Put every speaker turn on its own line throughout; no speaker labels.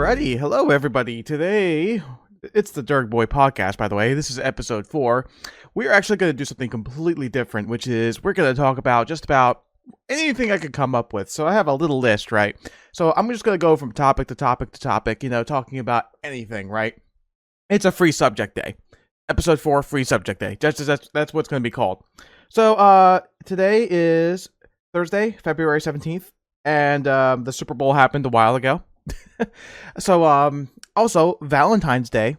Alrighty, hello everybody. Today, it's the Dergboi podcast, by the way. This is episode 4. We're actually going to do something completely different, which is we're going to talk about just about anything I could come up with. So I have a little list, right? So I'm just going to go from topic to topic to topic, talking about anything, right? It's a free subject day. Episode 4, free subject day. That's what it's going to be called. So today is Thursday, February 17th, and the Super Bowl happened a while ago. So also Valentine's Day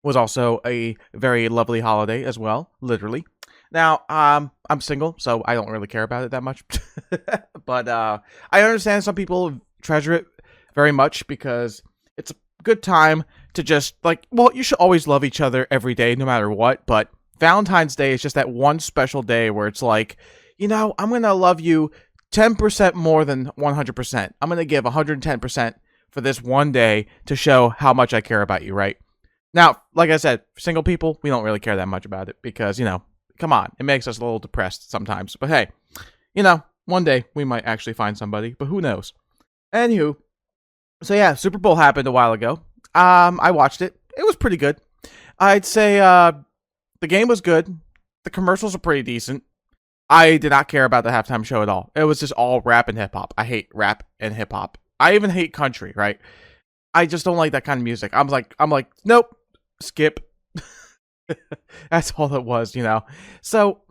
was also a very lovely holiday as well, literally. Now I'm single, so I don't really care about it that much. But I understand some people treasure it very much because it's a good time to just you should always love each other every day no matter what, but Valentine's Day is just that one special day where it's like, I'm going to love you 10% more than 100%. I'm going to give 110% for this one day to show how much I care about you, right? Now, like I said, single people, we don't really care that much about it because, come on, it makes us a little depressed sometimes. But hey, one day we might actually find somebody, but who knows? Anywho, so yeah, Super Bowl happened a while ago. I watched it. It was pretty good. I'd say the game was good. The commercials are pretty decent. I did not care about the halftime show at all. It was just all rap and hip hop. I hate rap and hip hop. I even hate country, right? I just don't like that kind of music. I'm like, nope, skip. That's all it was, So,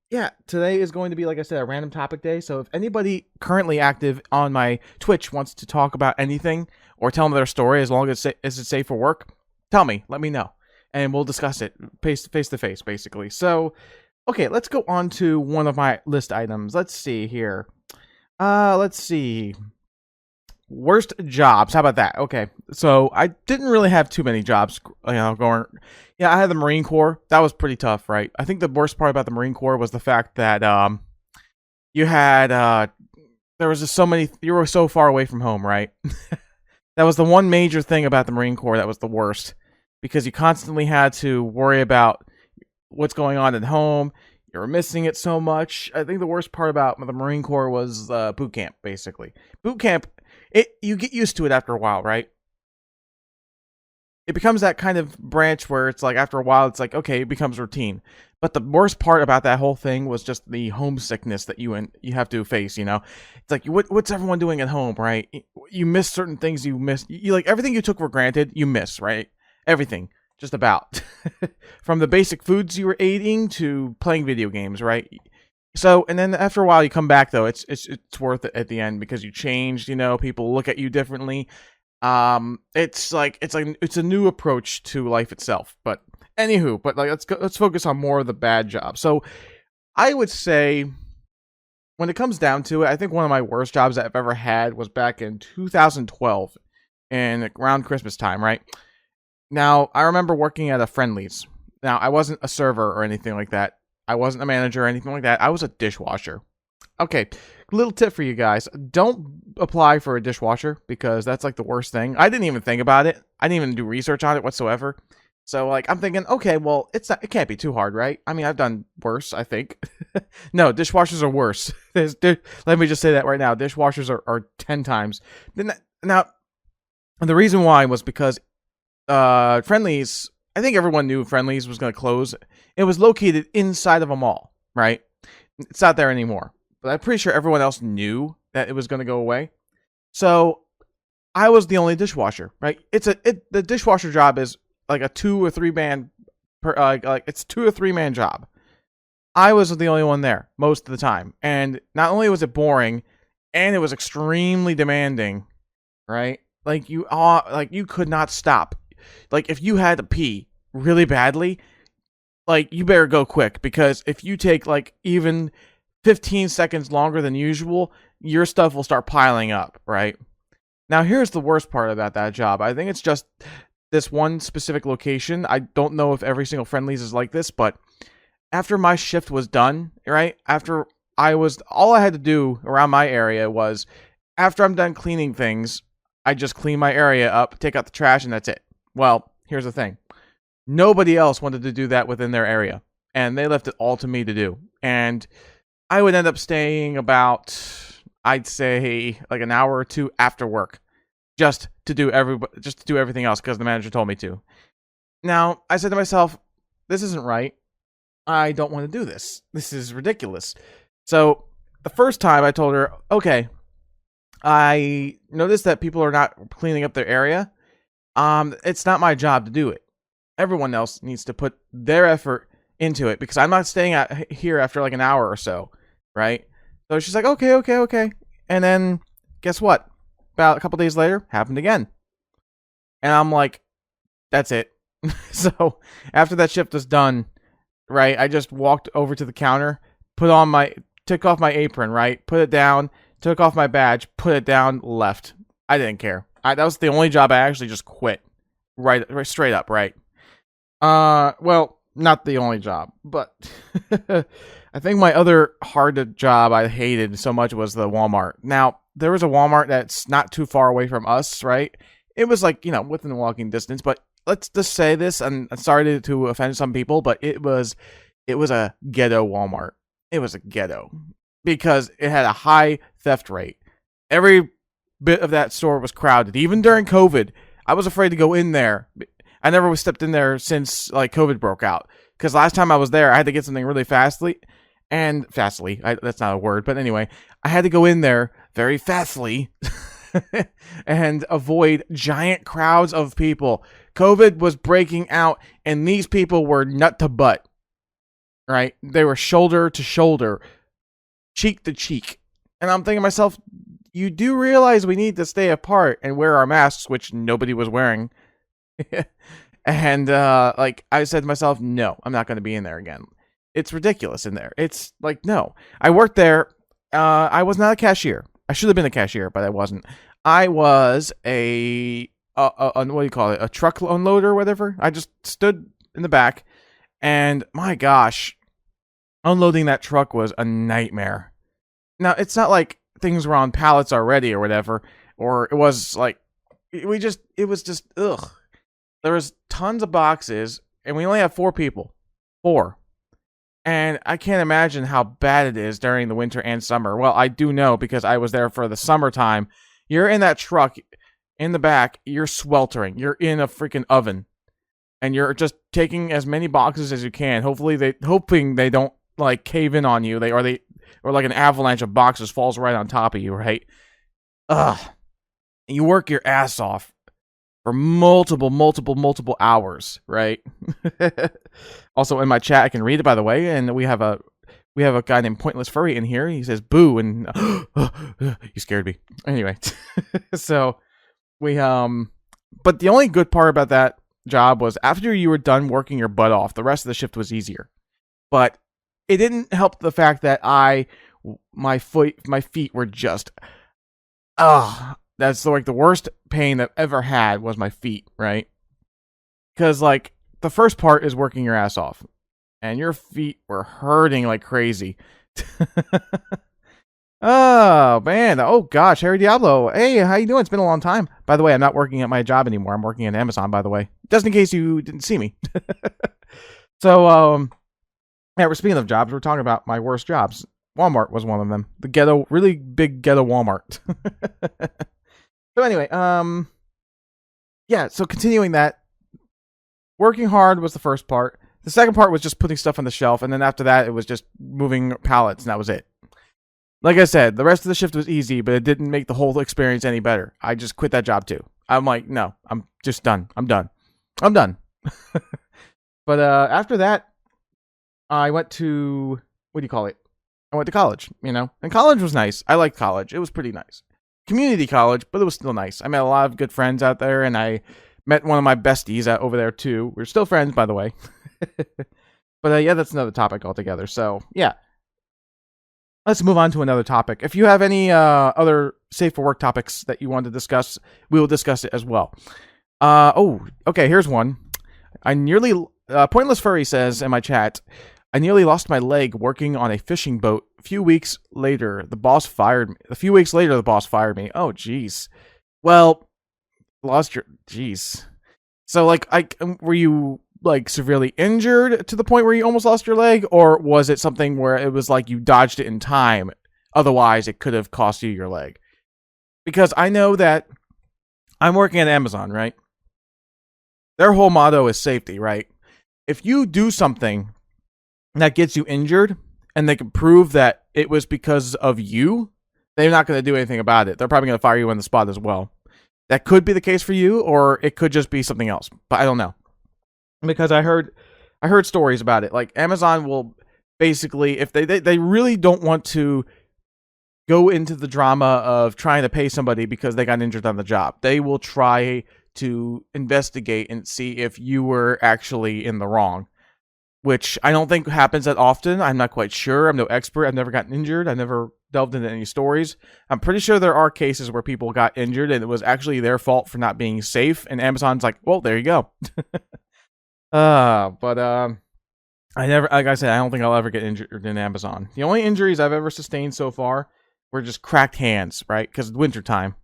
yeah, today is going to be, like I said, a random topic day. So if anybody currently active on my Twitch wants to talk about anything or tell me their story, as long as it's safe for work, tell me, let me know. And we'll discuss it face to face, basically. So, okay, let's go on to one of my list items. Let's see here. Let's see. Worst jobs. How about that? Okay, so I didn't really have too many jobs, going. Yeah, I had the Marine Corps. That was pretty tough, right? I think the worst part about the Marine Corps was the fact that you had there was just so many. You were so far away from home, right? That was the one major thing about the Marine Corps that was the worst, because you constantly had to worry about what's going on at home. You were missing it so much. I think the worst part about the Marine Corps was boot camp, basically. Boot camp. You get used to it after a while, right? It becomes that kind of branch where it's like, after a while, it's like, okay, it becomes routine. But the worst part about that whole thing was just the homesickness that you have to face, It's like, what's everyone doing at home, right? You miss certain things you miss. You like, everything you took for granted, you miss, right? Everything, just about. From the basic foods you were eating to playing video games, right? So, and then after a while, you come back, though. It's worth it at the end because you changed. People look at you differently. It's a new approach to life itself. But anywho, let's focus on more of the bad jobs. So, I would say, when it comes down to it, I think one of my worst jobs that I've ever had was back in 2012, and around Christmas time, right? Now, I remember working at a Friendly's. Now, I wasn't a server or anything like that. I wasn't a manager or anything like that. I was a dishwasher. Okay, little tip for you guys. Don't apply for a dishwasher because that's like the worst thing. I didn't even think about it. I didn't even do research on it whatsoever. So I'm thinking, okay, well, it can't be too hard, right? I mean, I've done worse, I think. No, dishwashers are worse. Let me just say that right now. Dishwashers are 10 times. Now, the reason why was because Friendly's, I think everyone knew Friendly's was going to close. It was located inside of a mall, right? It's not there anymore. But I'm pretty sure everyone else knew that it was going to go away. So I was the only dishwasher, right? The dishwasher job is like a 2 or 3 man it's a 2 or 3 man job. I was the only one there most of the time. And not only was it boring, and it was extremely demanding, right? You could not stop. If you had to pee really badly, you better go quick, because if you take even 15 seconds longer than usual, your stuff will start piling up, right? Now, here's the worst part about that job. I think it's just this one specific location. I don't know if every single Friendly's is like this, but after my shift was done, right? All I had to do around my area was, after I'm done cleaning things, I just clean my area up, take out the trash, and that's it. Well, here's the thing. Nobody else wanted to do that within their area, and they left it all to me to do. And I would end up staying about, I'd say, an hour or two after work, just to do everything else because the manager told me to. Now, I said to myself, this isn't right. I don't want to do this. This is ridiculous. So the first time I told her, okay, I noticed that people are not cleaning up their area. It's not my job to do it. Everyone else needs to put their effort into it because I'm not staying here after like an hour or so, right? So she's like, okay. And then guess what? About a couple days later, happened again. And I'm like, that's it. So after that shift was done, right, I just walked over to the counter, took off my apron, right, put it down, took off my badge, put it down, left. I didn't care. That was the only job I actually just quit. Right straight up, right? Well, not the only job, but I think my other hard job I hated so much was the Walmart. Now, there was a Walmart that's not too far away from us, right? It was like, within walking distance, but let's just say this, and I'm sorry to offend some people, but it was a ghetto Walmart. It was a ghetto because it had a high theft rate. Every bit of that store was crowded. Even during COVID, I was afraid to go in there. I never stepped in there since like COVID broke out. Because last time I was there, I had to get something really fastly. That's not a word, but anyway, I had to go in there very fastly and avoid giant crowds of people. COVID was breaking out, and these people were nut to butt, right? They were shoulder to shoulder, cheek to cheek. And I'm thinking to myself, you do realize we need to stay apart and wear our masks, which nobody was wearing. And I said to myself, no, I'm not going to be in there again. It's ridiculous in there. It's like, no. I worked there. I was not a cashier. I should have been a cashier, but I wasn't. I was a what do you call it? A truck unloader or whatever. I just stood in the back, and my gosh, unloading that truck was a nightmare. Now, it's not like things were on pallets already or whatever, or it was like, it was just, ugh. There was tons of boxes, and we only have 4 people. 4. And I can't imagine how bad it is during the winter and summer. Well, I do know because I was there for the summertime. You're in that truck in the back, you're sweltering. You're in a freaking oven. And you're just taking as many boxes as you can. Hoping they don't like cave in on you. Or like an avalanche of boxes falls right on top of you, right? Ugh. You work your ass off for multiple hours, right? Also in my chat, I can read it, by the way, and we have a guy named Pointless Furry in here. He says boo, and you scared me. Anyway, so but the only good part about that job was after you were done working your butt off, the rest of the shift was easier. But it didn't help the fact that my feet were just, that's like the worst pain I've ever had was my feet, right? Because like the first part is working your ass off, and your feet were hurting like crazy. Oh man! Oh gosh, Harry Diablo. Hey, how you doing? It's been a long time. By the way, I'm not working at my job anymore. I'm working at Amazon. By the way, just in case you didn't see me. So yeah, we're speaking of jobs. We're talking about my worst jobs. Walmart was one of them. The ghetto, really big ghetto Walmart. So anyway, yeah, so continuing that, working hard was the first part. The second part was just putting stuff on the shelf, and then after that, it was just moving pallets, and that was it. Like I said, the rest of the shift was easy, but it didn't make the whole experience any better. I just quit that job too. I'm like, no, I'm just done. I'm done. But after that, I went to, what do you call it? I went to college, and college was nice. I liked college. It was pretty nice. Community college, but it was still nice. I met a lot of good friends out there, and I met one of my besties over there too. We're still friends, by the way. But yeah, that's another topic altogether. So yeah, let's move on to another topic. If you have any other safe for work topics that you want to discuss, we will discuss it as well. Okay, here's one. Pointless Furry says in my chat, I nearly lost my leg working on a fishing boat. A few weeks later, the boss fired me. Oh, jeez. Well, jeez. So, like, were you, like, severely injured to the point where you almost lost your leg? Or was it something where it was like you dodged it in time? Otherwise, it could have cost you your leg. Because I know that I'm working at Amazon, right? Their whole motto is safety, right? If you do something that gets you injured and they can prove that it was because of you, they're not going to do anything about it. They're probably going to fire you on the spot as well. That could be the case for you, or it could just be something else. But I don't know. Because I heard stories about it. Like Amazon will basically, if they really don't want to go into the drama of trying to pay somebody because they got injured on the job, they will try to investigate and see if you were actually in the wrong, which I don't think happens that often. I'm not quite sure. I'm no expert. I've never gotten injured. I've never delved into any stories. I'm pretty sure there are cases where people got injured and it was actually their fault for not being safe, and Amazon's like, well, there you go. I never, like I said, I don't think I'll ever get injured in Amazon. The only injuries I've ever sustained so far were just cracked hands, right? Because it's wintertime.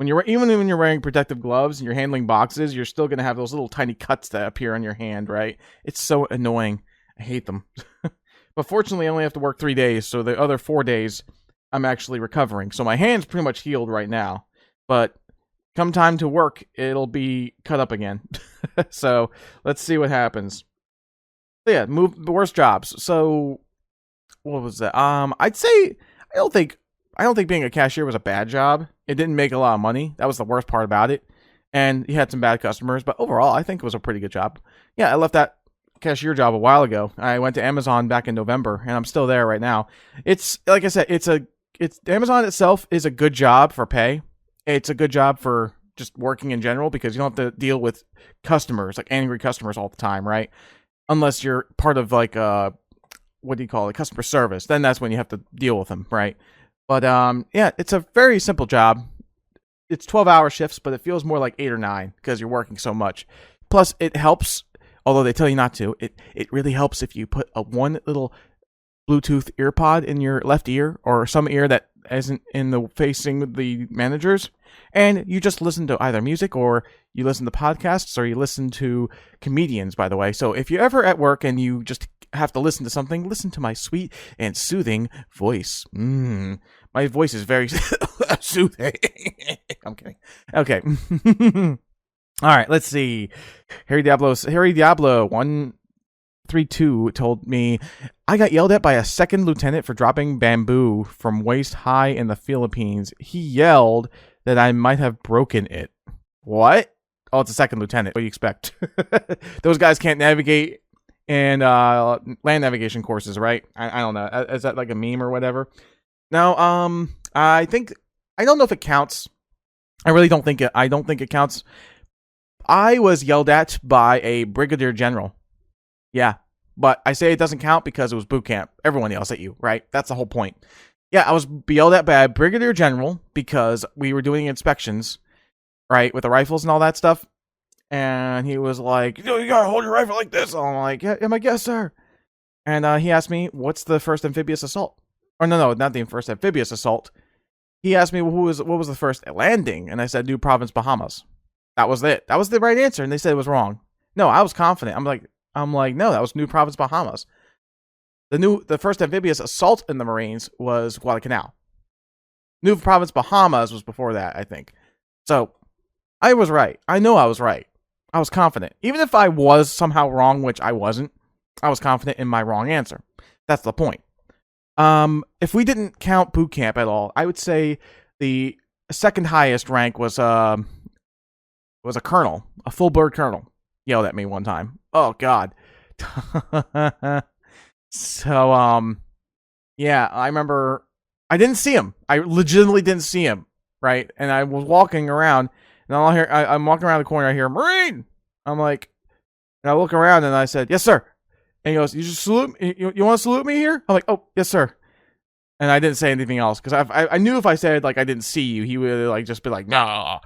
Even when you're wearing protective gloves and you're handling boxes, you're still gonna have those little tiny cuts that appear on your hand, right? It's so annoying. I hate them. But fortunately, I only have to work 3 days, so the other 4 days, I'm actually recovering. So my hand's pretty much healed right now. But come time to work, it'll be cut up again. So let's see what happens. So yeah, worst jobs. So what was that? I'd say I don't think being a cashier was a bad job. It didn't make a lot of money. That was the worst part about it. And you had some bad customers, but overall, I think it was a pretty good job. Yeah, I left that cashier job a while ago. I went to Amazon back in November, and I'm still there right now. It's like I said, it's Amazon itself is a good job for pay. It's a good job for just working in general because you don't have to deal with customers, like angry customers all the time, right? Unless you're part of like what do you call it, customer service. Then that's when you have to deal with them, right? But yeah, it's a very simple job. It's 12-hour shifts, but it feels more like 8 or 9 because you're working so much. Plus, it helps, although they tell you not to. It really helps if you put one little Bluetooth earpod in your left ear or some ear that isn't in the facing the managers, and you just listen to either music or you listen to podcasts or you listen to comedians, by the way. So if you're ever at work and you just have to listen to something, listen to my sweet and soothing voice. My voice is very soothing. I'm kidding. Okay. All right, let's see. Harry Diablo 132 told me, I got yelled at by a second lieutenant for dropping bamboo from waist high in the Philippines. He yelled that I might have broken it. What? Oh, it's a second lieutenant. What do you expect? Those guys can't navigate in land navigation courses, right? I don't know. Is that like a meme or whatever? No, I don't know if it counts. I really don't think it counts. I was yelled at by a brigadier general. Yeah, but I say it doesn't count because it was boot camp. Everyone yells at you, right? That's the whole point. Yeah, I was yelled at by a brigadier general because we were doing inspections, right, with the rifles and all that stuff. And he was like, you gotta hold your rifle like this. I'm like, yeah, I'm like, yes, sir. And he asked me, what's the first amphibious assault? Or no, not the first amphibious assault. He asked me, what was the first landing? And I said, New Province, Bahamas. That was it. That was the right answer. And they said it was wrong. No, I was confident. I'm like, no, that was New Province, Bahamas. The first amphibious assault in the Marines was Guadalcanal. New Province, Bahamas was before that, I think. So I was right. I know I was right. I was confident. Even if I was somehow wrong, which I wasn't, I was confident in my wrong answer. That's the point. If we didn't count boot camp at all, I would say the second highest rank was a colonel, a full bird colonel, yelled at me one time. Oh God. So yeah, I remember I didn't see him. I legitimately didn't see him, right? And I was walking around, and I'm walking around the corner. I hear Marine. I'm like, and I look around, and I said, "Yes, sir." And he goes, "You just salute me? You want to salute me here?" I'm like, "Oh, yes, sir." And I didn't say anything else because I knew if I said like I didn't see you, he would like just be like, "No,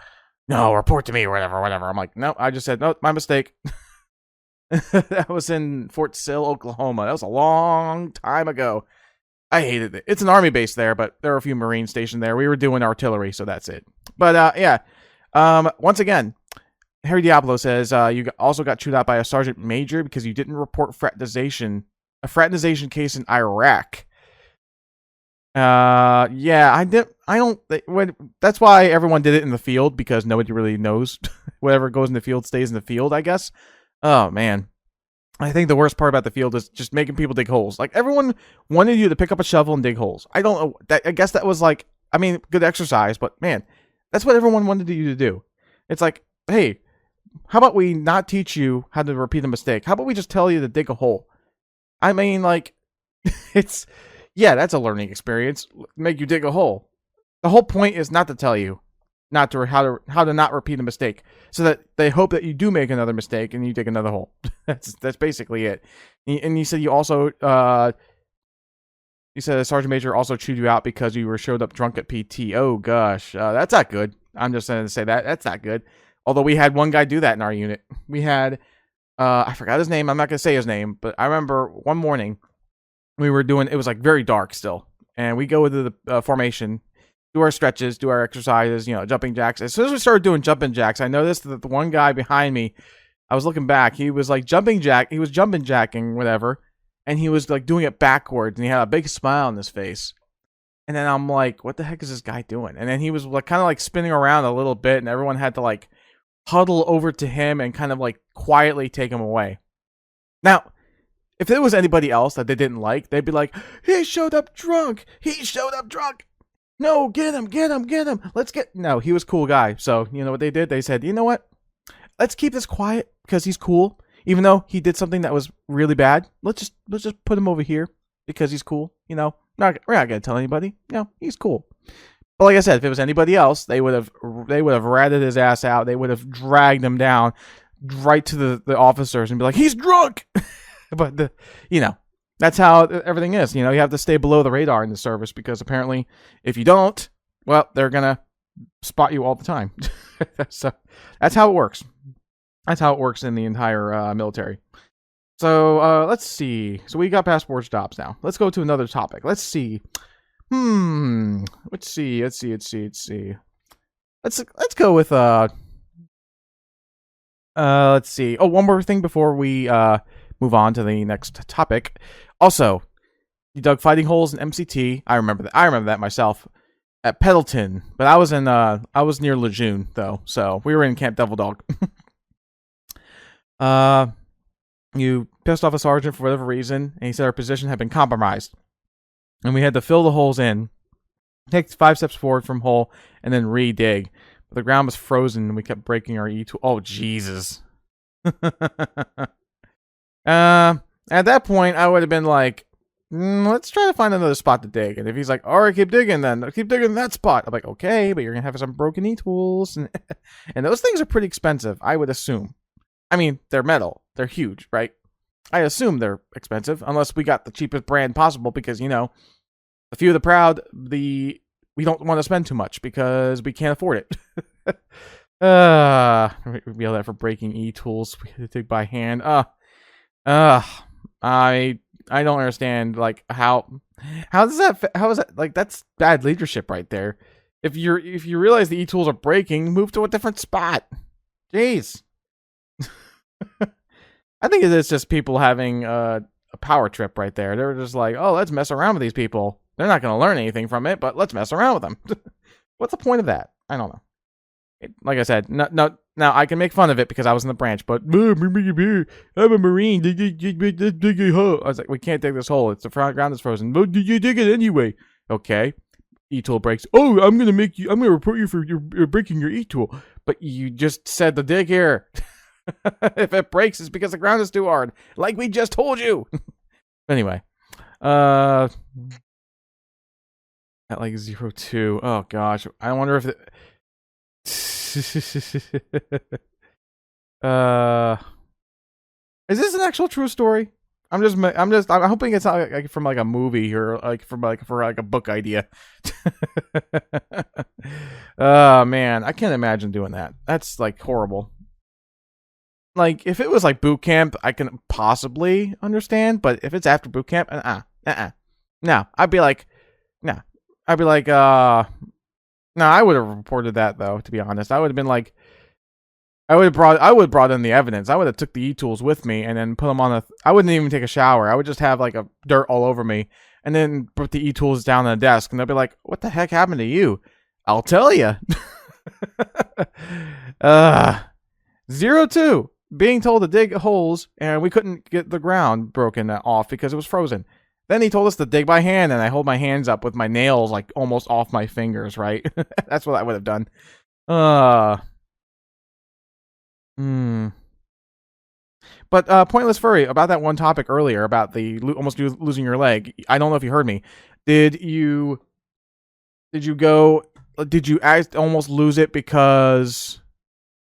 report to me," or whatever. I'm like, "No, I just said no, my mistake." That was in Fort Sill, Oklahoma. That was a long time ago. I hated it. It's an army base there, but there are a few Marines stationed there. We were doing artillery, so that's it. But yeah. Once again, Harry Diablo says you also got chewed out by a sergeant major because you didn't report a fraternization case in Iraq. Yeah, I I don't. That's why everyone did it in the field, because nobody really knows. Whatever goes in the field stays in the field, I guess. Oh man, I think the worst part about the field is just making people dig holes. Like, everyone wanted you to pick up a shovel and dig holes. I don't know. I guess that was like, I mean, good exercise, but man, that's what everyone wanted you to do. It's like, hey, how about we not teach you how to repeat a mistake? How about we just tell you to dig a hole? I mean, like, it's, yeah, that's a learning experience. Make you dig a hole. The whole point is not to tell you not to how to not repeat a mistake, so that they hope that you do make another mistake and you dig another hole. That's basically it. And you said you also you said a sergeant major also chewed you out because you showed up drunk at PT. Oh gosh, that's not good. I'm just going to say that's not good. Although we had one guy do that in our unit. We had I forgot his name. I'm not going to say his name, but I remember one morning we were doing. It was like very dark still, and we go into the formation. Do our stretches, do our exercises, jumping jacks. As soon as we started doing jumping jacks, I noticed that the one guy behind me, I was looking back, he was like jumping jacking, whatever, and he was like doing it backwards, and he had a big smile on his face. And then I'm like, what the heck is this guy doing? And then he was like kind of like spinning around a little bit, and everyone had to like huddle over to him and kind of like quietly take him away. Now, if there was anybody else that they didn't like, they'd be like, he showed up drunk. No, get him. No, he was a cool guy. So, you know what they did? They said, you know what? Let's keep this quiet because he's cool. Even though he did something that was really bad, let's just put him over here because he's cool. We're not gonna tell anybody. He's cool. But like I said, if it was anybody else, they would have ratted his ass out. They would have dragged him down right to the officers and be like, he's drunk. But that's how everything is. You have to stay below the radar in the service, because apparently if you don't, well, they're going to spot you all the time. So that's how it works. That's how it works in the entire military. So let's see. So we got passport stops now. Let's go to another topic. Let's see. Let's see. Let's go with let's see. Oh, one more thing before we move on to the next topic. Also, you dug fighting holes in MCT. I remember that myself at Pendleton, but I was near Lejeune though, so we were in Camp Devil Dog. You pissed off a sergeant for whatever reason, and he said our position had been compromised, and we had to fill the holes in, take 5 steps forward from hole, and then re-dig. But the ground was frozen, and we kept breaking our E tool. Oh Jesus! At that point, I would have been like, let's try to find another spot to dig. And if he's like, all right, keep digging then. Keep digging that spot. I'm like, okay, but you're going to have some broken E-tools. And those things are pretty expensive, I would assume. I mean, they're metal. They're huge, right? I assume they're expensive, unless we got the cheapest brand possible, because, a few of the proud, we don't want to spend too much because we can't afford it. We yelled at for breaking E-tools. We had to dig by hand. I don't understand, like, how is that, like, that's bad leadership right there. If you realize the E-tools are breaking, move to a different spot. Jeez. I think it's just people having a power trip right there. They were just like, oh, let's mess around with these people. They're not going to learn anything from it, but let's mess around with them. What's the point of that? I don't know. Like I said, no. Now, I can make fun of it because I was in the branch, but I'm a Marine. I was like, we can't dig this hole. It's the ground is frozen. But you dig it anyway. Okay. E-tool breaks. Oh, I'm going to report you for you're breaking your E-tool. But you just said to dig here. If it breaks, it's because the ground is too hard. Like we just told you. Anyway. At like 02. Oh, gosh. I wonder if is this an actual true story? I'm hoping it's not like from like a movie or like for a book idea. Oh man, I can't imagine doing that. That's like horrible. Like if it was like boot camp, I can possibly understand, but if it's after boot camp, no, I'd be like, no, I would have reported that though, to be honest. I would have been like, I would have brought in the evidence. I would have took the e-tools with me and then put them on I wouldn't even take a shower. I would just have like a dirt all over me and then put the e-tools down on the desk and they'll be like, "What the heck happened to you?" I'll tell you. 02. Being told to dig holes and we couldn't get the ground broken off because it was frozen. Then he told us to dig by hand, and I hold my hands up with my nails like almost off my fingers, right? That's what I would have done. But Pointless Furry, about that one topic earlier, about the almost losing your leg, I don't know if you heard me. Did you almost lose it because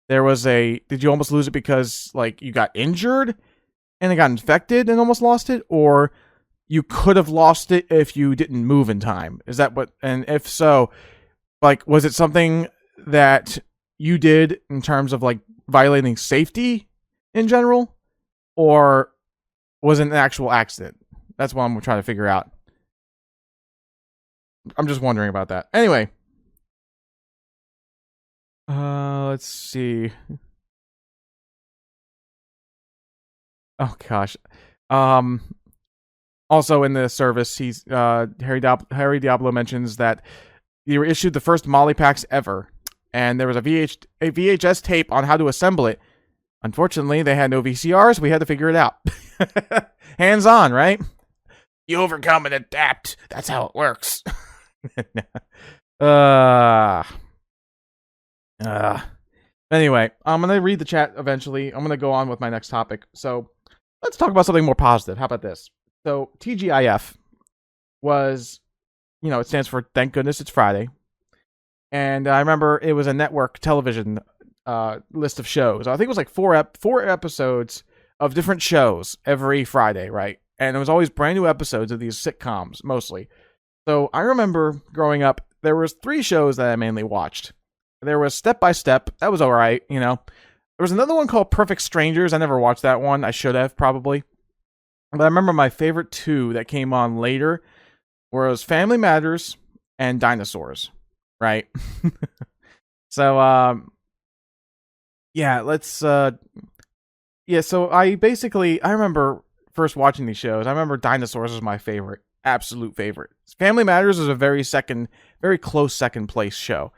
did you almost lose it because, like, you got injured and it got infected and almost lost it? Or you could have lost it if you didn't move in time? Is that what, and if so, like, was it something that you did in terms of, like, violating safety in general? Or was it an actual accident? That's what I'm trying to figure out. I'm just wondering about that. Anyway. Let's see. Oh, gosh. Also in the service, he's Harry Diablo mentions that they were issued the first Molly packs ever, and there was a VHS tape on how to assemble it. Unfortunately, they had no VCRs. We had to figure it out. Hands on, right? You overcome and adapt. That's how it works. Anyway, I'm going to read the chat eventually. I'm going to go on with my next topic. So let's talk about something more positive. How about this? So TGIF was, it stands for Thank Goodness It's Friday. And I remember it was a network television list of shows. I think it was like four episodes of different shows every Friday, right? And it was always brand new episodes of these sitcoms, mostly. So I remember growing up, there was 3 shows that I mainly watched. There was Step by Step. That was all right, There was another one called Perfect Strangers. I never watched that one. I should have, probably. But I remember my favorite 2 that came on later was Family Matters and Dinosaurs, right? So, so I remember first watching these shows. I remember Dinosaurs was my favorite, absolute favorite. Family Matters is a very close second place show.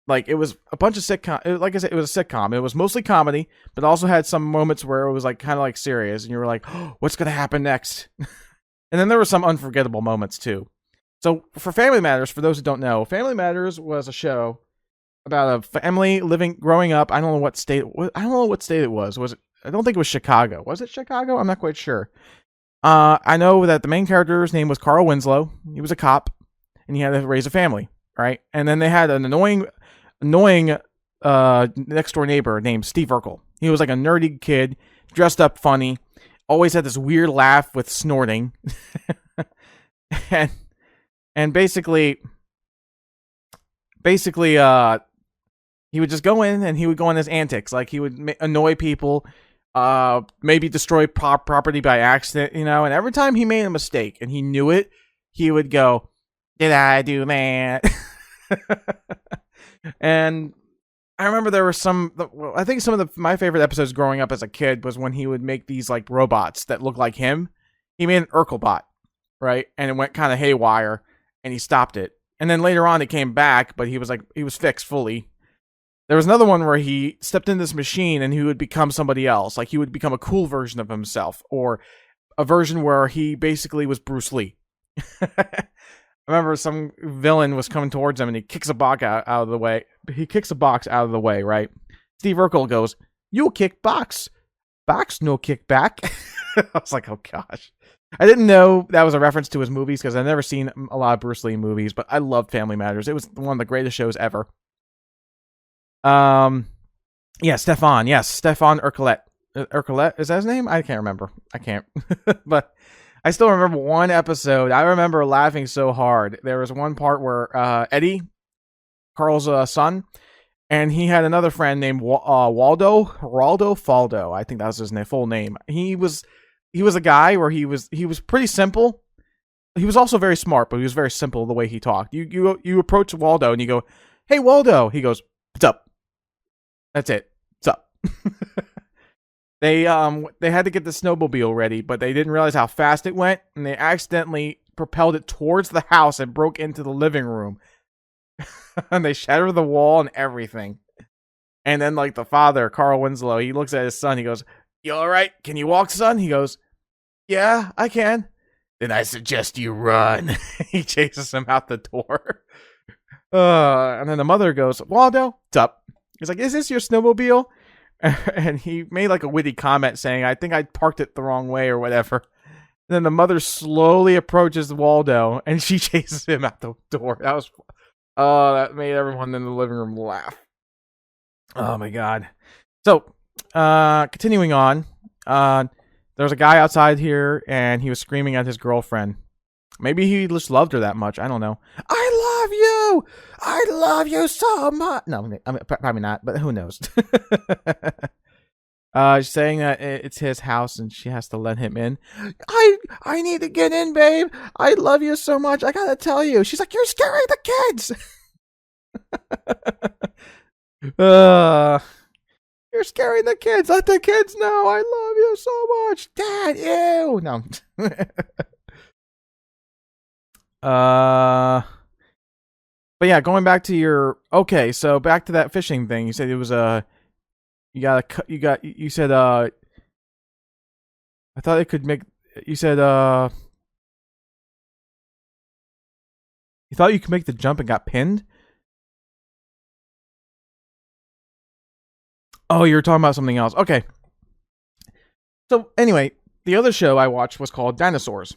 Like, it was a bunch of sitcom. Like I said, it was a sitcom. It was mostly comedy, but also had some moments where it was like kind of like serious, and you were like, oh, "What's gonna happen next?" And then there were some unforgettable moments too. So for Family Matters, for those who don't know, Family Matters was a show about a family growing up. I don't know what state it was. I don't think it was Chicago. Was it Chicago? I'm not quite sure. I know that the main character's name was Carl Winslow. He was a cop, and he had to raise a family, right? And then they had an annoying next door neighbor named Steve Urkel. He was like a nerdy kid, dressed up funny, always had this weird laugh with snorting. and basically he would just go in and he would go on his antics. Like, he would annoy people, maybe destroy property by accident, and every time he made a mistake and he knew it, he would go, "Did I do that?" And I remember there were I think some of my favorite episodes growing up as a kid was when he would make these like robots that looked like him. He made an Urkelbot, right? And it went kind of haywire and he stopped it. And then later on it came back, but he was fixed fully. There was another one where he stepped in this machine and he would become somebody else. Like, he would become a cool version of himself, or a version where he basically was Bruce Lee. I remember some villain was coming towards him and he kicks a box out of the way. He kicks a box out of the way, right? Steve Urkel goes, "You kick box. Box no kick back." I was like, oh gosh. I didn't know that was a reference to his movies because I've never seen a lot of Bruce Lee movies, but I loved Family Matters. It was one of the greatest shows ever. Stefan. Yes, Stefan Urkelet. Urkelet? Is that his name? I can't remember. I can't. But I still remember one episode. I remember laughing so hard. There was one part where Eddie, Carl's son, and he had another friend named Waldo Faldo. I think that was his full name. He was a guy where he was pretty simple. He was also very smart, but he was very simple the way he talked. You approach Waldo and you go, "Hey Waldo," he goes, "What's up?" That's it. "What's up?" They had to get the snowmobile ready, but they didn't realize how fast it went, and they accidentally propelled it towards the house and broke into the living room. And they shattered the wall and everything. And then, like, the father, Carl Winslow, he looks at his son. He goes, "You all right? Can you walk, son?" He goes, "Yeah, I can." "Then I suggest you run." He chases him out the door. And then the mother goes, "Waldo, what's up?" He's like, "Is this your snowmobile?" And he made like a witty comment saying, "I think I parked it the wrong way," or whatever. And then the mother slowly approaches Waldo, and she chases him out the door. That made everyone in the living room laugh. Oh my god. So, continuing on, there's a guy outside here, and he was screaming at his girlfriend. Maybe he just loved her that much. I don't know. "I love you! I love you so much!" No, I mean, probably not, but who knows? She's saying that it's his house and she has to let him in. I need to get in, babe. I love you so much. I gotta tell you." She's like, "You're scaring the kids." "You're scaring the kids. Let the kids know I love you so much. Dad, ew." No. But yeah, going back to your, okay, so back to that fishing thing. You said it was you said I thought it could make, you said you thought you could make the jump and got pinned? Oh, you were talking about something else. Okay. So anyway, the other show I watched was called Dinosaurs.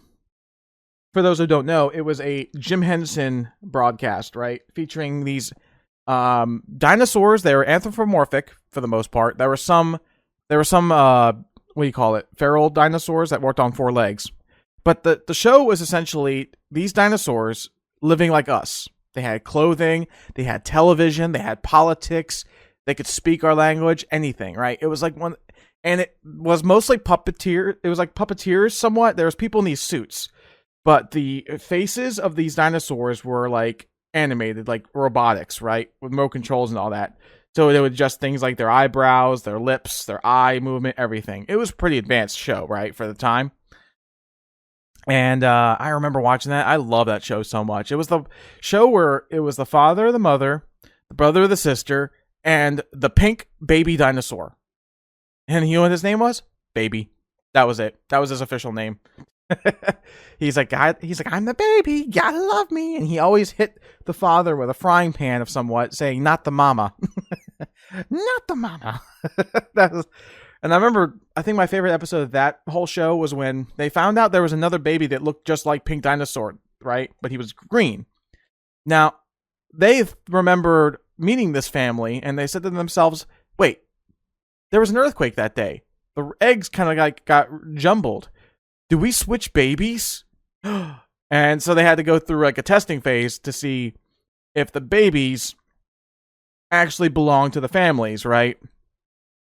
For those who don't know, it was a Jim Henson broadcast, right? Featuring these dinosaurs. They were anthropomorphic for the most part. There were some what do you call it? Feral dinosaurs that walked on four legs. But the show was essentially these dinosaurs living like us. They had clothing, they had television, they had politics, they could speak our language, anything, right? It was like one, and it was mostly puppeteer. It was like puppeteers somewhat. There was people in these suits. But the faces of these dinosaurs were like animated, like robotics, right? With remote controls and all that. So they would adjust things like their eyebrows, their lips, their eye movement, everything. It was a pretty advanced show, right, for the time. And I remember watching that. I love that show so much. It was the show where it was the father, the mother, the brother, the sister, and the pink baby dinosaur. And you know what his name was? Baby. That was it. That was his official name. He's like, "I'm the baby, you gotta love me." And he always hit the father with a frying pan of somewhat, saying, "Not the mama." Not the mama. And I remember, I think my favorite episode of that whole show was when they found out there was another baby that looked just like Pink Dinosaur, right? But he was green. Now, they remembered meeting this family, and they said to themselves, "Wait, there was an earthquake that day. The eggs kind of like got jumbled. Do we switch babies?" And so they had to go through like a testing phase to see if the babies actually belong to the families, right?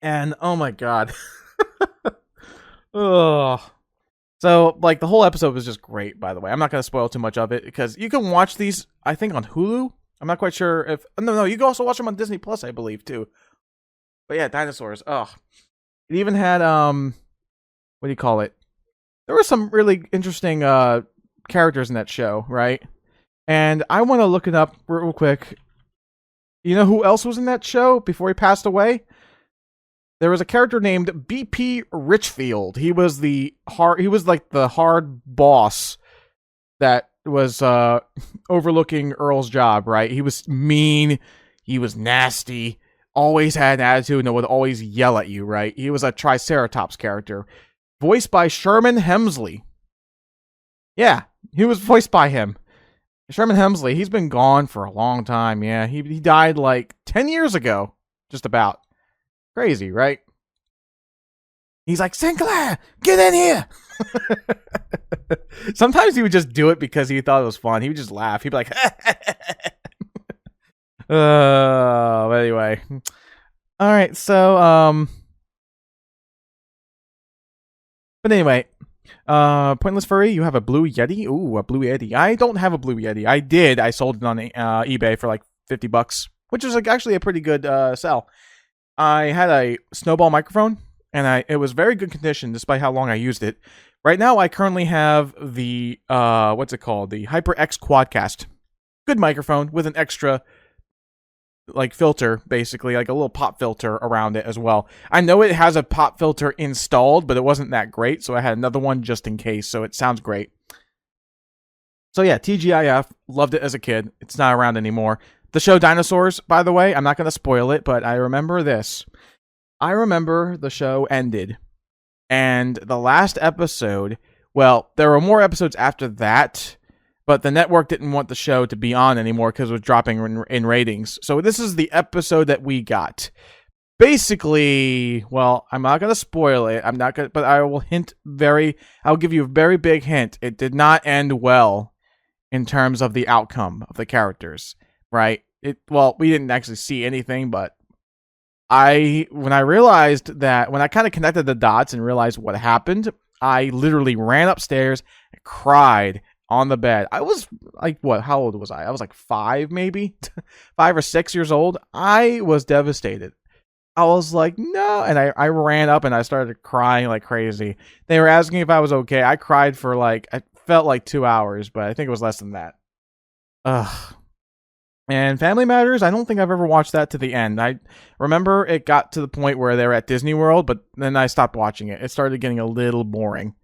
And oh my god. Ugh. So like the whole episode was just great, by the way. I'm not going to spoil too much of it because you can watch these, I think, on Hulu. I'm not quite sure if, no, you can also watch them on Disney Plus, I believe, too. But yeah, dinosaurs. Ugh. It even had what do you call it? There were some really interesting characters in that show, right? And I want to look it up real quick. You know who else was in that show before he passed away? There was a character named BP Richfield. He was like the hard boss that was overlooking Earl's job, right? He was mean, he was nasty, always had an attitude, and would always yell at you, right? He was a Triceratops character. Voiced by Sherman Hemsley. Yeah, he was voiced by him. Sherman Hemsley, he's been gone for a long time, yeah. He died like 10 years ago, just about. Crazy, right? He's like, "Sinclair, get in here!" Sometimes he would just do it because he thought it was fun. He would just laugh. He'd be like, but anyway. Alright, so, but anyway, Pointless Furry, you have a Blue Yeti? Ooh, a Blue Yeti. I don't have a Blue Yeti. I did. I sold it on eBay for like $50, which is like actually a pretty good sell. I had a snowball microphone, and it was very good condition despite how long I used it. Right now, I currently have the what's it called? The HyperX Quadcast. Good microphone with an extra like filter, basically like a little pop filter around it as well. I know it has a pop filter installed, but it wasn't that great, so I had another one just in case. So it sounds great. So yeah, TGIF, loved it as a kid. It's not around anymore. The show Dinosaurs, by the way, I'm not going to spoil it, but I remember this. I remember the show ended, and the last episode, well, there were more episodes after that, but the network didn't want the show to be on anymore because it was dropping in ratings. So this is the episode that we got. Basically, well, I'm not going to spoil it. I'm not going to, but I'll give you a very big hint. It did not end well in terms of the outcome of the characters, right? Well, we didn't actually see anything, but when I kind of connected the dots and realized what happened, I literally ran upstairs and cried on the bed. I was like, what? How old was I? I was like 5, maybe 5 or 6 years old. I was devastated. I was like, no. And I ran up and I started crying like crazy. They were asking if I was okay. I cried for I felt like 2 hours, but I think it was less than that. Ugh. And Family Matters, I don't think I've ever watched that to the end. I remember it got to the point where they were at Disney World, but then I stopped watching it. It started getting a little boring.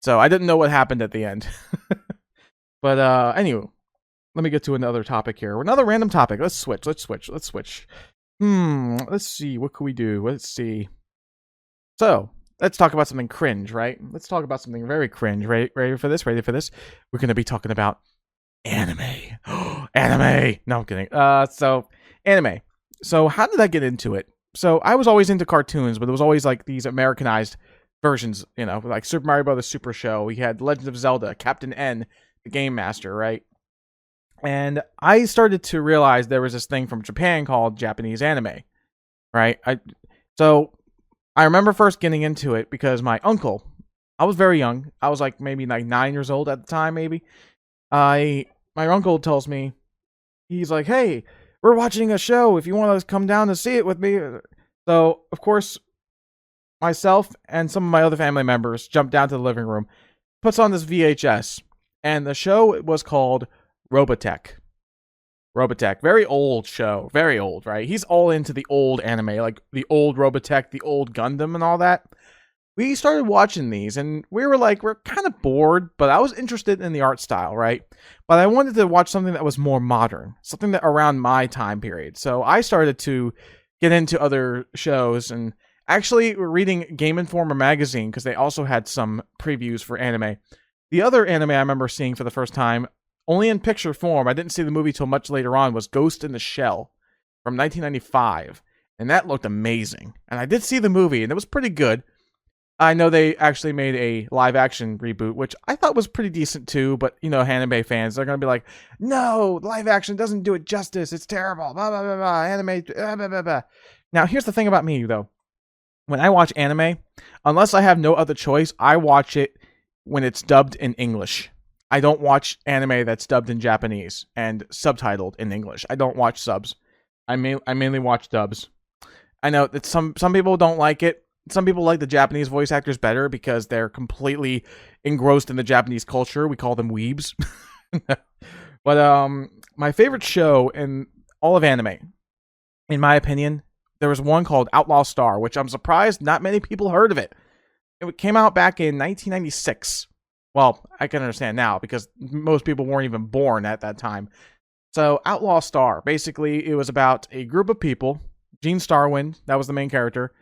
So I didn't know what happened at the end. But anyway, let me get to another topic here. Another random topic. Let's switch. Let's see. What can we do? Let's see. So, let's talk about something cringe, right? Let's talk about something very cringe. Ready for this? Ready for this? We're going to be talking about anime. Anime. No, I'm kidding. So, anime. So, how did I get into it? So, I was always into cartoons, but it was always like these Americanized versions, like Super Mario Brothers Super Show. We had Legend of Zelda, Captain N, the Game Master, right? And I started to realize there was this thing from Japan called Japanese anime, right? So I remember first getting into it because my uncle, I was very young. I was maybe 9 years old at the time, maybe. My uncle tells me, he's like, hey, we're watching a show. If you want to come down to see it with me. So, of course, myself and some of my other family members jumped down to the living room, puts on this VHS, and the show was called Robotech. Very old show. Very old, right? He's all into the old anime, like the old Robotech, the old Gundam and all that. We started watching these and we're kind of bored, but I was interested in the art style, right? But I wanted to watch something that was more modern, something that around my time period. So I started to get into other shows and actually reading Game Informer magazine because they also had some previews for anime. The other anime I remember seeing for the first time, only in picture form, I didn't see the movie till much later on, was Ghost in the Shell from 1995. And that looked amazing. And I did see the movie, and it was pretty good. I know they actually made a live-action reboot, which I thought was pretty decent too, but, anime fans, they're going to be like, no, live action doesn't do it justice. It's terrible. Blah, blah, blah, blah. Anime, blah, blah, blah, blah. Now, here's the thing about me, though. When I watch anime, unless I have no other choice, I watch it when it's dubbed in English. I don't watch anime that's dubbed in Japanese and subtitled in English. I don't watch subs. I mainly watch dubs. I know that some people don't like it. Some people like the Japanese voice actors better because they're completely engrossed in the Japanese culture. We call them weebs. But my favorite show in all of anime, in my opinion, there was one called Outlaw Star, which I'm surprised not many people heard of it. It came out back in 1996. Well, I can understand now because most people weren't even born at that time. So Outlaw Star, basically, it was about a group of people. Gene Starwind, that was the main character.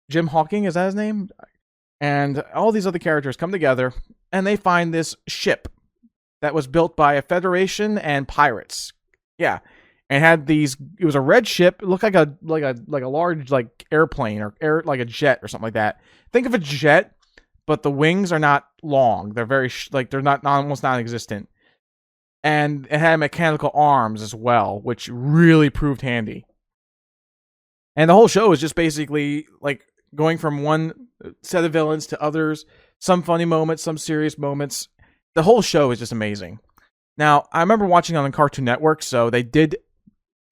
Jim Hawking, is that his name? And all these other characters come together and they find this ship that was built by a Federation and pirates. Yeah. And it was a red ship. It looked like a large airplane or like a jet or something like that. Think of a jet, but the wings are not long. They're very they're not almost non-existent. And it had mechanical arms as well, which really proved handy. And the whole show is just basically going from one set of villains to others. Some funny moments, some serious moments. The whole show is just amazing. Now, I remember watching it on Cartoon Network, so they did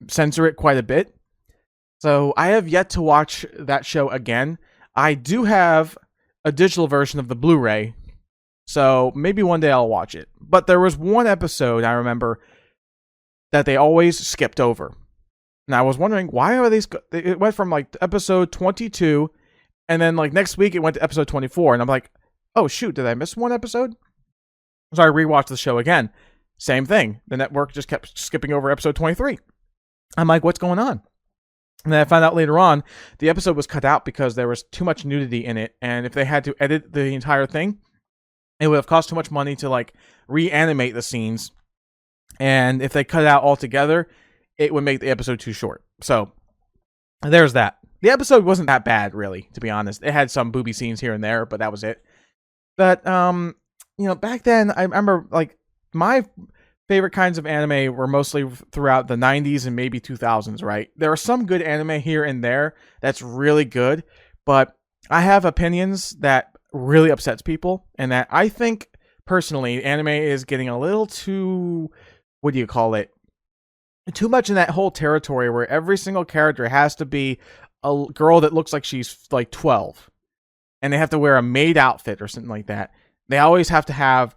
censor it quite a bit. So I have yet to watch that show again. I do have a digital version of the Blu-ray, so maybe one day I'll watch it. But there was one episode I remember that they always skipped over. And I was wondering, why are these... It went from like episode 22, and then like next week it went to episode 24, and I'm like, oh shoot, did I miss one episode? So I rewatched the show again. Same thing. The network just kept skipping over episode 23. I'm like, what's going on? And then I found out later on, the episode was cut out because there was too much nudity in it, and if they had to edit the entire thing, it would have cost too much money to like reanimate the scenes. And if they cut it out altogether, it would make the episode too short. So there's that. The episode wasn't that bad, really, to be honest. It had some booby scenes here and there, but that was it. But back then I remember like my favorite kinds of anime were mostly throughout the 90s and maybe 2000s, right? There are some good anime here and there that's really good, but I have opinions that really upsets people, and that I think personally anime is getting a little too, what do you call it? Too much in that whole territory where every single character has to be a girl that looks like she's like 12, and they have to wear a maid outfit or something like that. They always have to have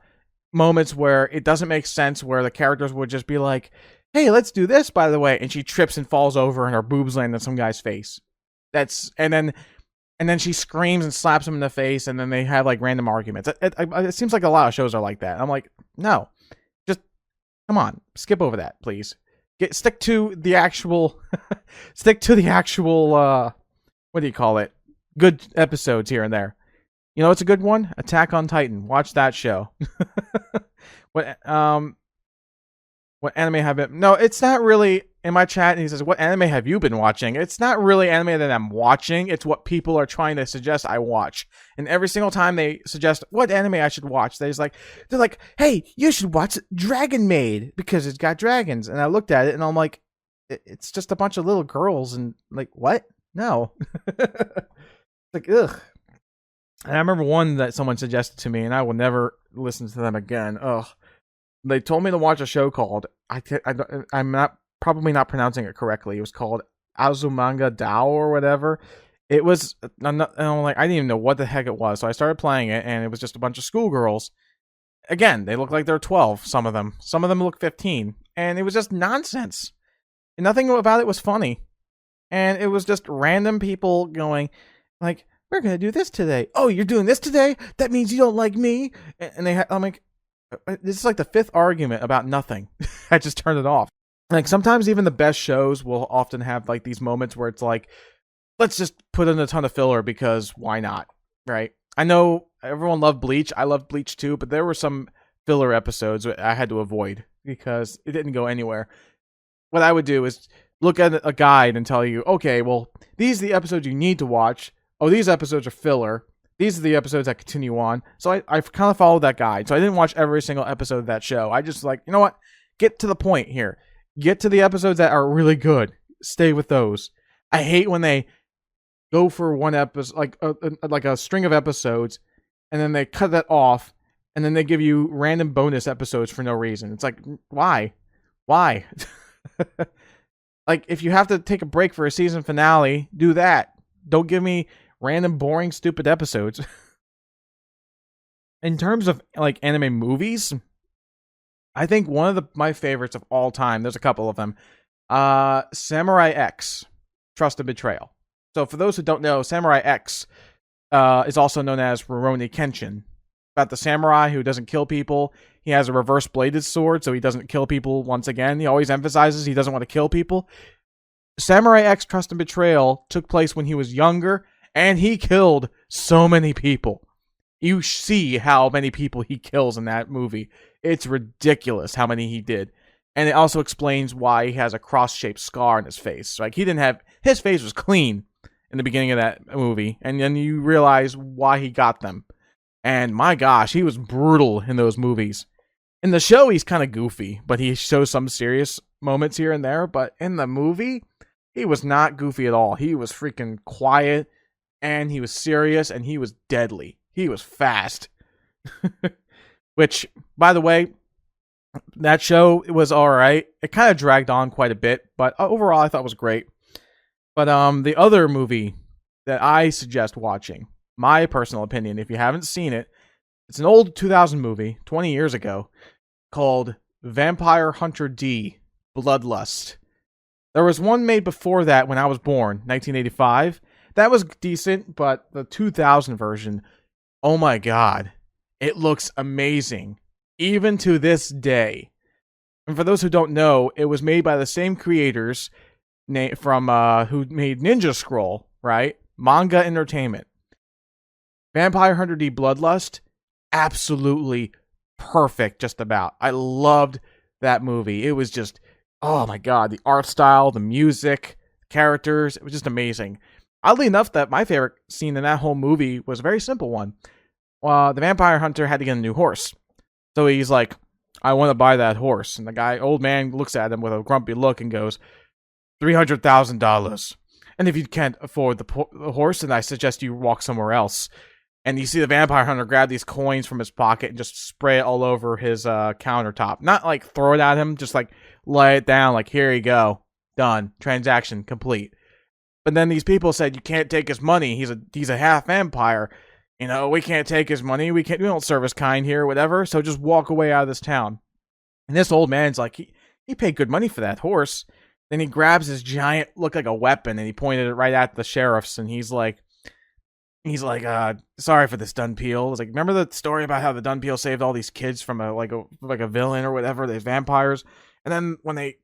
moments where it doesn't make sense, where the characters would just be like, hey, let's do this, by the way, and she trips and falls over and her boobs land on some guy's face. And then she screams and slaps him in the face, and then they have like random arguments. It seems like a lot of shows are like that. I'm like, no, just come on, skip over that, please. Stick to the actual what do you call it? Good episodes here and there. You know, it's a good one. Attack on Titan. Watch that show. What anime have it? No, it's not really in my chat. And he says, "What anime have you been watching?" It's not really anime that I'm watching. It's what people are trying to suggest I watch. And every single time they suggest what anime I should watch, they're like, "Hey, you should watch Dragon Maid because it's got dragons." And I looked at it and I'm like, "It's just a bunch of little girls." And like, what? No. Like, ugh. And I remember one that someone suggested to me, and I will never listen to them again. Ugh. They told me to watch a show called, I'm not probably not pronouncing it correctly. It was called Azumanga Dao or whatever. It was, I'm like, I didn't even know what the heck it was. So I started playing it, and it was just a bunch of schoolgirls. Again, they look like they're 12, some of them. Some of them look 15. And it was just nonsense. And nothing about it was funny. And it was just random people going, like, we're going to do this today. Oh, you're doing this today? That means you don't like me? And I'm like, this is like the fifth argument about nothing. I just turned it off. Like, sometimes even the best shows will often have like these moments where it's like, let's just put in a ton of filler because why not, right? I know everyone loved Bleach. I loved Bleach too, but there were some filler episodes I had to avoid because it didn't go anywhere. What I would do is look at a guide and tell you, okay, well, these are the episodes you need to watch. Oh, these episodes are filler. These are the episodes that continue on. So I kind of followed that guide. So I didn't watch every single episode of that show. I just like, you know what? Get to the point here. Get to the episodes that are really good. Stay with those. I hate when they go for one episode, like a string of episodes, and then they cut that off, and then they give you random bonus episodes for no reason. It's like, why? Why? Like, if you have to take a break for a season finale, do that. Don't give me random, boring, stupid episodes. In terms of like anime movies, I think one of my favorites of all time, there's a couple of them, Samurai X, Trust and Betrayal. So for those who don't know, Samurai X is also known as Rurouni Kenshin. About the samurai who doesn't kill people. He has a reverse bladed sword, so he doesn't kill people once again. He always emphasizes he doesn't want to kill people. Samurai X Trust and Betrayal took place when he was younger, and he killed so many people. You see how many people he kills in that movie. It's ridiculous how many he did. And it also explains why he has a cross-shaped scar on his face. Like, his face was clean in the beginning of that movie, and then you realize why he got them. And my gosh, he was brutal in those movies. In the show, he's kind of goofy, but he shows some serious moments here and there. But in the movie, he was not goofy at all. He was freaking quiet, and he was serious, and he was deadly. He was fast. Which, by the way, that show was alright. It kind of dragged on quite a bit, but overall I thought it was great. But the other movie that I suggest watching, my personal opinion, if you haven't seen it, it's an old 2000 movie, 20 years ago, called Vampire Hunter D: Bloodlust. There was one made before that when I was born, 1985. That was decent, but the 2000 version, oh my god, it looks amazing, even to this day. And for those who don't know, it was made by the same creators from who made Ninja Scroll, right? Manga Entertainment. Vampire Hunter D: Bloodlust, absolutely perfect, just about. I loved that movie. It was just, oh my god, the art style, the music, the characters, it was just amazing. Oddly enough, that my favorite scene in that whole movie was a very simple one. The vampire hunter had to get a new horse. So he's like, I want to buy that horse. And the old man looks at him with a grumpy look and goes, $300,000. And if you can't afford the horse, then I suggest you walk somewhere else. And you see the vampire hunter grab these coins from his pocket and just spray it all over his countertop. Not like throw it at him, just like lay it down, like, here you go. Done. Transaction complete. But then these people said, you can't take his money. He's a half vampire. You know, we can't take his money. We don't serve his kind here, whatever. So just walk away out of this town. And this old man's like, he paid good money for that horse. Then he grabs his giant, looked like a weapon, and he pointed it right at the sheriffs. And he's like, sorry for this Dunpeel. It's like, remember the story about how the Dunpeel saved all these kids from a villain or whatever, these vampires? And then when they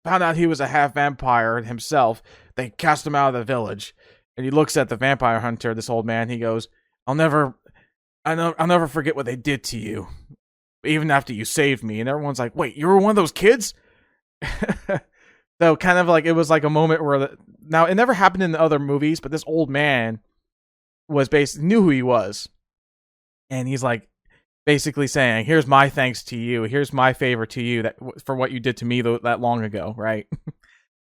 found out he was a half vampire himself, they cast him out of the village. And he looks at the vampire hunter, this old man. He goes, I'll never forget what they did to you, even after you saved me. And everyone's like, wait, you were one of those kids? So kind of like, it was like a moment where now it never happened in the other movies, but this old man was knew who he was. And he's like basically saying, here's my thanks to you. Here's my favor to you for what you did to me that long ago, right?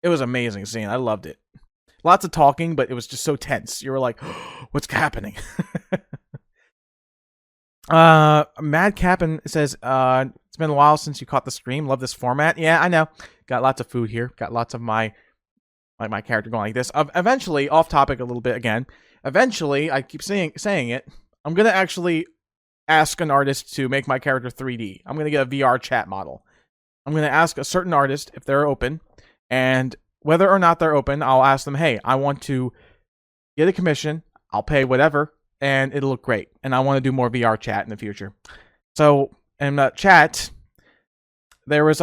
It was an amazing scene. I loved it. Lots of talking, but it was just so tense. You were like, oh, what's happening? Mad Cap'n says, it's been a while since you caught the stream. Love this format. Yeah, I know. Got lots of food here. Got lots of my character going like this. Eventually, off topic a little bit again. Eventually, I keep saying it, I'm going to actually ask an artist to make my character 3D. I'm going to get a VR chat model. I'm going to ask a certain artist if they're open, and whether or not they're open, I'll ask them, hey, I want to get a commission. I'll pay whatever, and it'll look great. And I want to do more VR chat in the future. So, in the chat, there was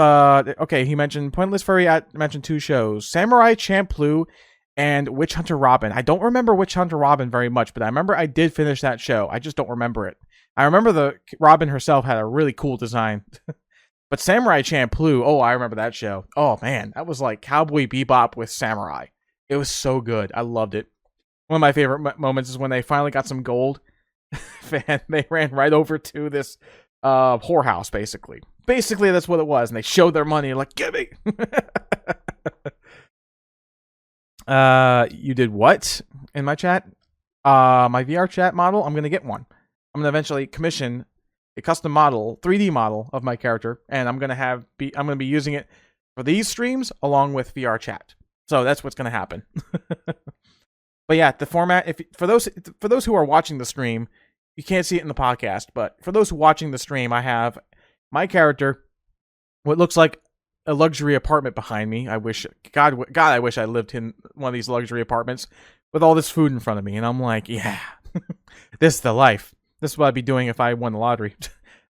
he mentioned Pointless Furry mentioned 2 shows, Samurai Champloo and Witch Hunter Robin. I don't remember Witch Hunter Robin very much, but I remember I did finish that show. I just don't remember it. I remember the Robin herself had a really cool design. But Samurai Champloo, oh, I remember that show. Oh man, that was like Cowboy Bebop with samurai. It was so good. I loved it. One of my favorite moments is when they finally got some gold, and they ran right over to this whorehouse, basically. Basically, that's what it was, and they showed their money, like, give me! You did what in my chat? My VR chat model, I'm going to get one. I'm going to eventually commission a custom model, 3D model of my character, and I'm going to be using it for these streams along with VR chat. So that's what's going to happen. But yeah, the format, for those who are watching the stream, you can't see it in the podcast, but for those who are watching the stream, I have my character, what looks like a luxury apartment behind me. I wish, God, I wish I lived in one of these luxury apartments with all this food in front of me. And I'm like, yeah, this is the life. This is what I'd be doing if I won the lottery.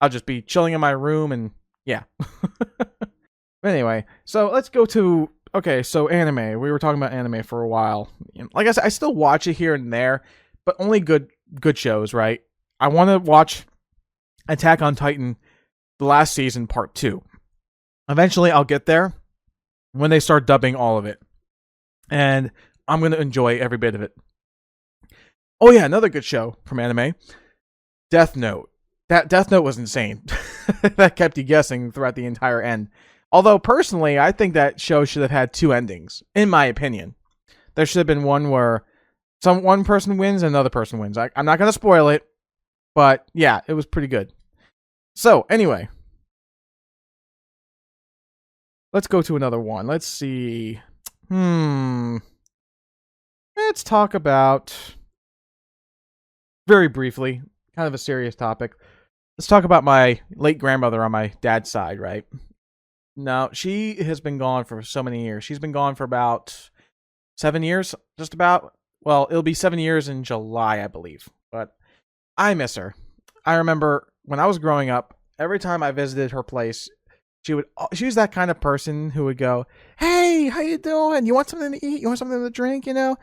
I'll just be chilling in my room and yeah. But anyway, so let's go to, okay, so anime. We were talking about anime for a while. Like I said, I still watch it here and there, but only good shows, right? I want to watch Attack on Titan, the last season, part 2. Eventually, I'll get there when they start dubbing all of it. And I'm going to enjoy every bit of it. Oh yeah, another good show from anime, Death Note. That Death Note was insane. That kept you guessing throughout the entire end. Although, personally, I think that show should have had 2 endings, in my opinion. There should have been one where one person wins and another person wins. I'm not going to spoil it, but yeah, it was pretty good. So, anyway. Let's go to another one. Let's see. let's talk about, very briefly, kind of a serious topic. Let's talk about my late grandmother on my dad's side, right? Now, she has been gone for so many years. She's been gone for about 7 years, just about. Well, it'll be 7 years in July, I believe. But I miss her. I remember when I was growing up, every time I visited her place, she was that kind of person who would go, "Hey, how you doing? You want something to eat? You want something to drink? You know?"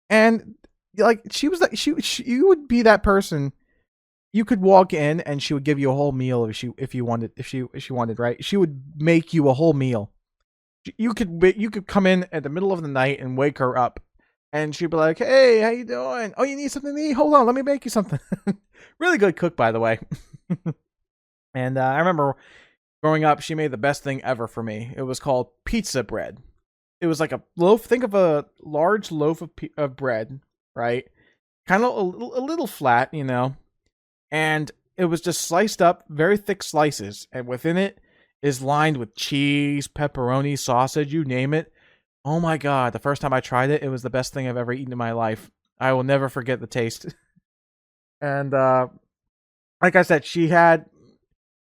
And like she was like you would be that person. You could walk in and she would give you a whole meal if you wanted, right? She would make you a whole meal. You could come in at the middle of the night and wake her up, and she'd be like, "Hey, how you doing? Oh, you need something to eat? Hold on, let me make you something." Really good cook, by the way. And I remember growing up, she made the best thing ever for me. It was called pizza bread. It was like a loaf. Think of a large loaf of bread, right? Kind of a little flat, and it was just sliced up, very thick slices, and within it is lined with cheese, pepperoni, sausage, you name it. Oh my god, the first time I tried it, it was the best thing I've ever eaten in my life. I will never forget the taste. And like I said, she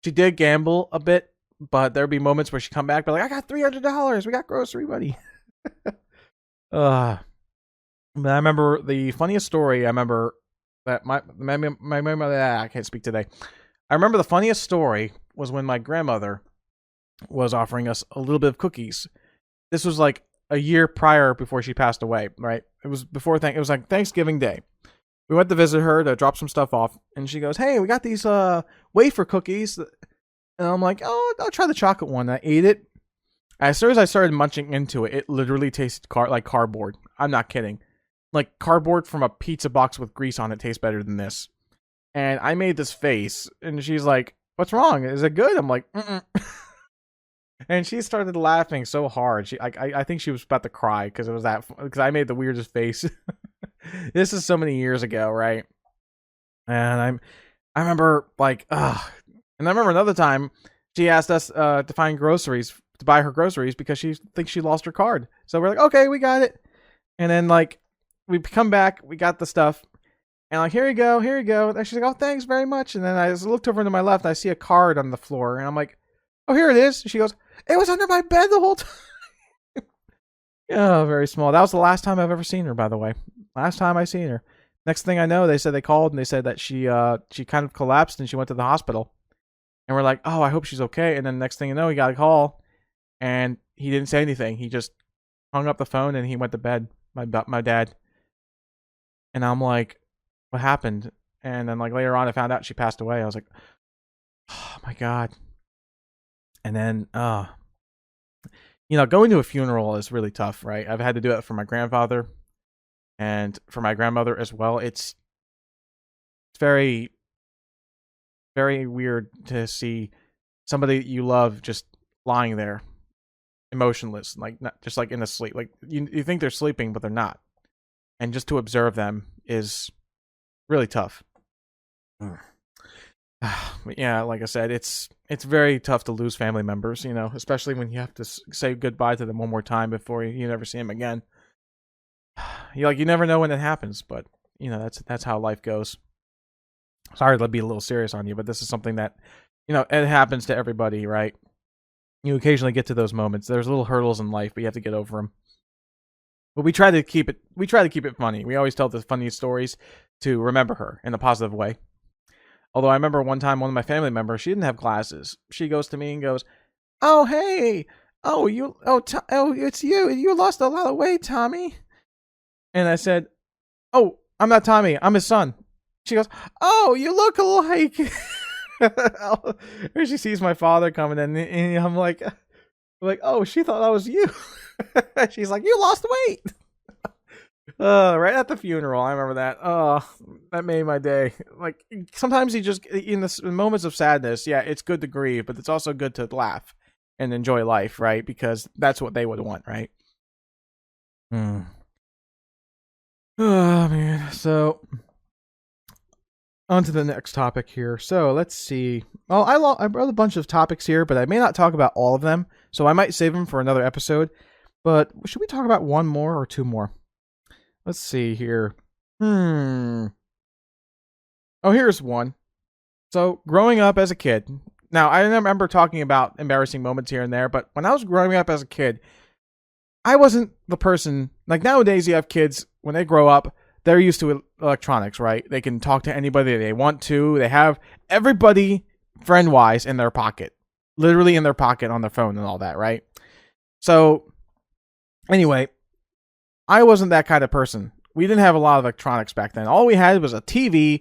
did gamble a bit, but there'd be moments where she'd come back, be like, "I got $300. We got grocery money." But I remember the funniest story. I remember that my I can't speak today. I remember the funniest story was when my grandmother was offering us a little bit of cookies. This was like a year prior before she passed away, right? It was it was like Thanksgiving Day. We went to visit her to drop some stuff off, and she goes, "Hey, we got these wafer cookies." And I'm like, "Oh, I'll try the chocolate one." I ate it. As soon as I started munching into it, it literally tasted like cardboard. I'm not kidding. Like cardboard from a pizza box with grease on it tastes better than this. And I made this face, and she's like, "What's wrong? Is it good?" I'm like, "Mm-mm." And she started laughing so hard. I think she was about to cry because I made the weirdest face. This is so many years ago, right? And I remember like, and I remember another time she asked us to find groceries to buy her groceries because she thinks she lost her card. So we're like, "Okay, we got it." And then like we come back, we got the stuff, and like, here you go. And she's like, "Oh, thanks very much." And then I just looked over to my left, and I see a card on the floor, and I'm like, "Oh, here it is." She goes, "It was under my bed the whole time." Oh, very small. That was the last time I've ever seen her, by the way. Last time I seen her. Next thing I know, they said they called and they said that she kind of collapsed and she went to the hospital. And we're like, "Oh, I hope she's okay." And then next thing you know, he got a call and he didn't say anything. He just hung up the phone and he went to bed. My dad. And I'm like, "What happened?" And then like later on, I found out she passed away. I was like, "Oh my god." And then, going to a funeral is really tough, right? I've had to do it for my grandfather and for my grandmother as well. It's very, very weird to see somebody that you love just lying there, emotionless, like not just like in a sleep. Like you think they're sleeping, but they're not. And just to observe them is really tough. But yeah, like I said, it's very tough to lose family members, especially when you have to say goodbye to them one more time before you never see them again. You never know when it happens, but that's how life goes. Sorry to be a little serious on you, but this is something that it happens to everybody, right? You occasionally get to those moments. There's little hurdles in life, but you have to get over them. But we try to keep it funny. We always tell the funniest stories to remember her in a positive way. Although I remember one time one of my family members, she didn't have glasses. She goes to me and goes, "Oh, hey. Oh, it's you. You lost a lot of weight, Tommy." And I said, "Oh, I'm not Tommy. I'm his son." She goes, "Oh, you look alike." She sees my father coming in, and I'm like, "Oh, she thought that was you." She's like, "You lost weight." Right at the funeral, I remember that. Oh, that made my day. Like sometimes you just in moments of sadness, yeah, it's good to grieve, but it's also good to laugh and enjoy life, right? Because that's what they would want, right? Oh man. So on to the next topic here. So let's see. Well, I wrote a bunch of topics here, but I may not talk about all of them, so I might save them for another episode. But should we talk about one more or two more? Let's see here. Oh, here's one. So, growing up as a kid. Now, I remember talking about embarrassing moments here and there, but when I was growing up as a kid, I wasn't the person. Like nowadays, you have kids, when they grow up, they're used to electronics, right? They can talk to anybody they want to. They have everybody, friend-wise, in their pocket. Literally in their pocket on their phone and all that, right? So, anyway, I wasn't that kind of person. We didn't have a lot of electronics back then. All we had was a TV,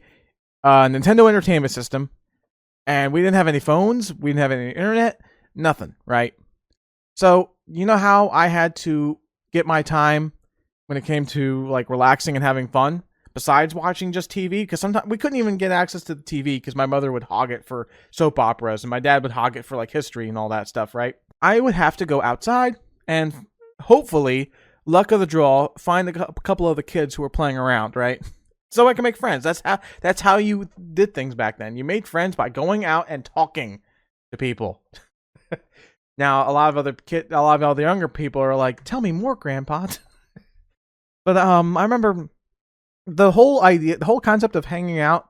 Nintendo Entertainment System, and we didn't have any phones. We didn't have any internet. Nothing, right? So, you know how I had to get my time when it came to like relaxing and having fun, besides watching just TV? Because sometimes we couldn't even get access to the TV because my mother would hog it for soap operas and my dad would hog it for like history and all that stuff, right? I would have to go outside and hopefully, luck of the draw, find a couple of the kids who were playing around, right? So I can make friends. That's how you did things back then. You made friends by going out and talking to people. Now a lot of the younger people are like, "Tell me more, Grandpa." But I remember the whole concept of hanging out,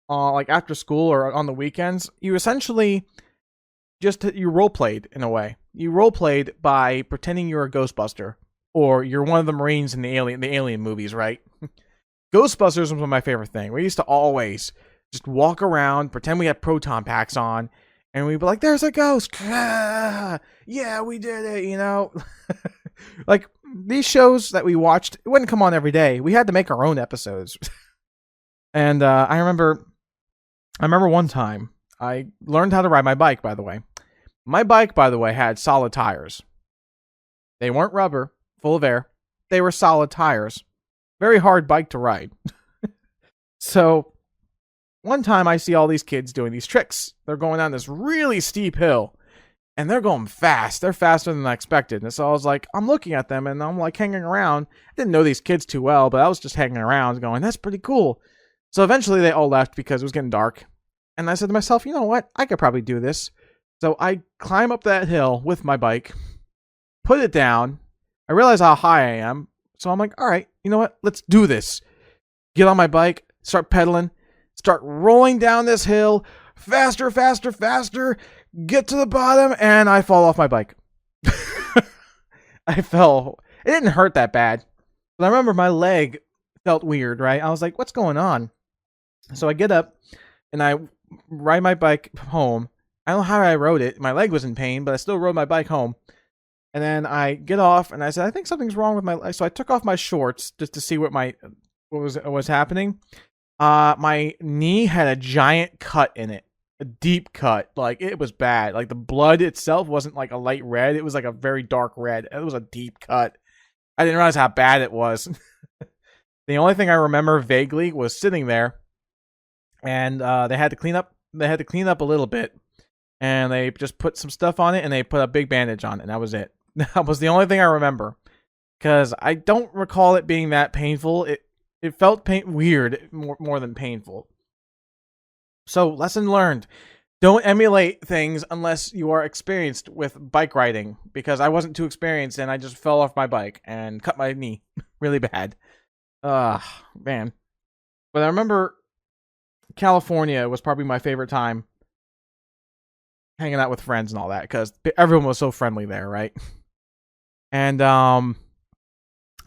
like after school or on the weekends. You essentially you role played in a way. You role played by pretending you're a Ghostbuster or you're one of the Marines in the alien movies, right? Ghostbusters was one of my favorite things. We used to always just walk around, pretend we had proton packs on, and we'd be like, "There's a ghost!" Ah, yeah, we did it, you know? Like, these shows that we watched, it wouldn't come on every day. We had to make our own episodes. And I remember one time, I learned how to ride my bike, by the way. My bike, by the way, had solid tires. They weren't rubber, full of air. They were solid tires. Very hard bike to ride. So, one time I see all these kids doing these tricks. They're going down this really steep hill. And they're going fast. They're faster than I expected. And so I was like, I'm looking at them and I'm like hanging around. I didn't know these kids too well, but I was just hanging around going, that's pretty cool. So eventually they all left because it was getting dark. And I said to myself, you know what? I could probably do this. So I climb up that hill with my bike, put it down. I realize how high I am. So I'm like, all right, you know what? Let's do this. Get on my bike, start pedaling, start rolling down this hill. Faster, faster, faster. Get to the bottom, and I fall off my bike. I fell. It didn't hurt that bad. But I remember my leg felt weird, right? I was like, what's going on? So I get up, and I ride my bike home. I don't know how I rode it. My leg was in pain, but I still rode my bike home. And then I get off, and I said, I think something's wrong with my leg. So I took off my shorts just to see what was happening. My knee had a giant cut in it. A deep cut. Like, it was bad. Like, the blood itself wasn't like a light red. It was like a very dark red. It was a deep cut. I didn't realize how bad it was. The only thing I remember vaguely was sitting there, and they had to clean up a little bit, and they just put some stuff on it, and they put a big bandage on it, and that was it. That was the only thing I remember, because I don't recall it being that painful. It felt weird more than painful. So, lesson learned. Don't emulate things unless you are experienced with bike riding, because I wasn't too experienced and I just fell off my bike and cut my knee really bad. Man. But I remember California was probably my favorite time hanging out with friends and all that, because everyone was so friendly there, right? And,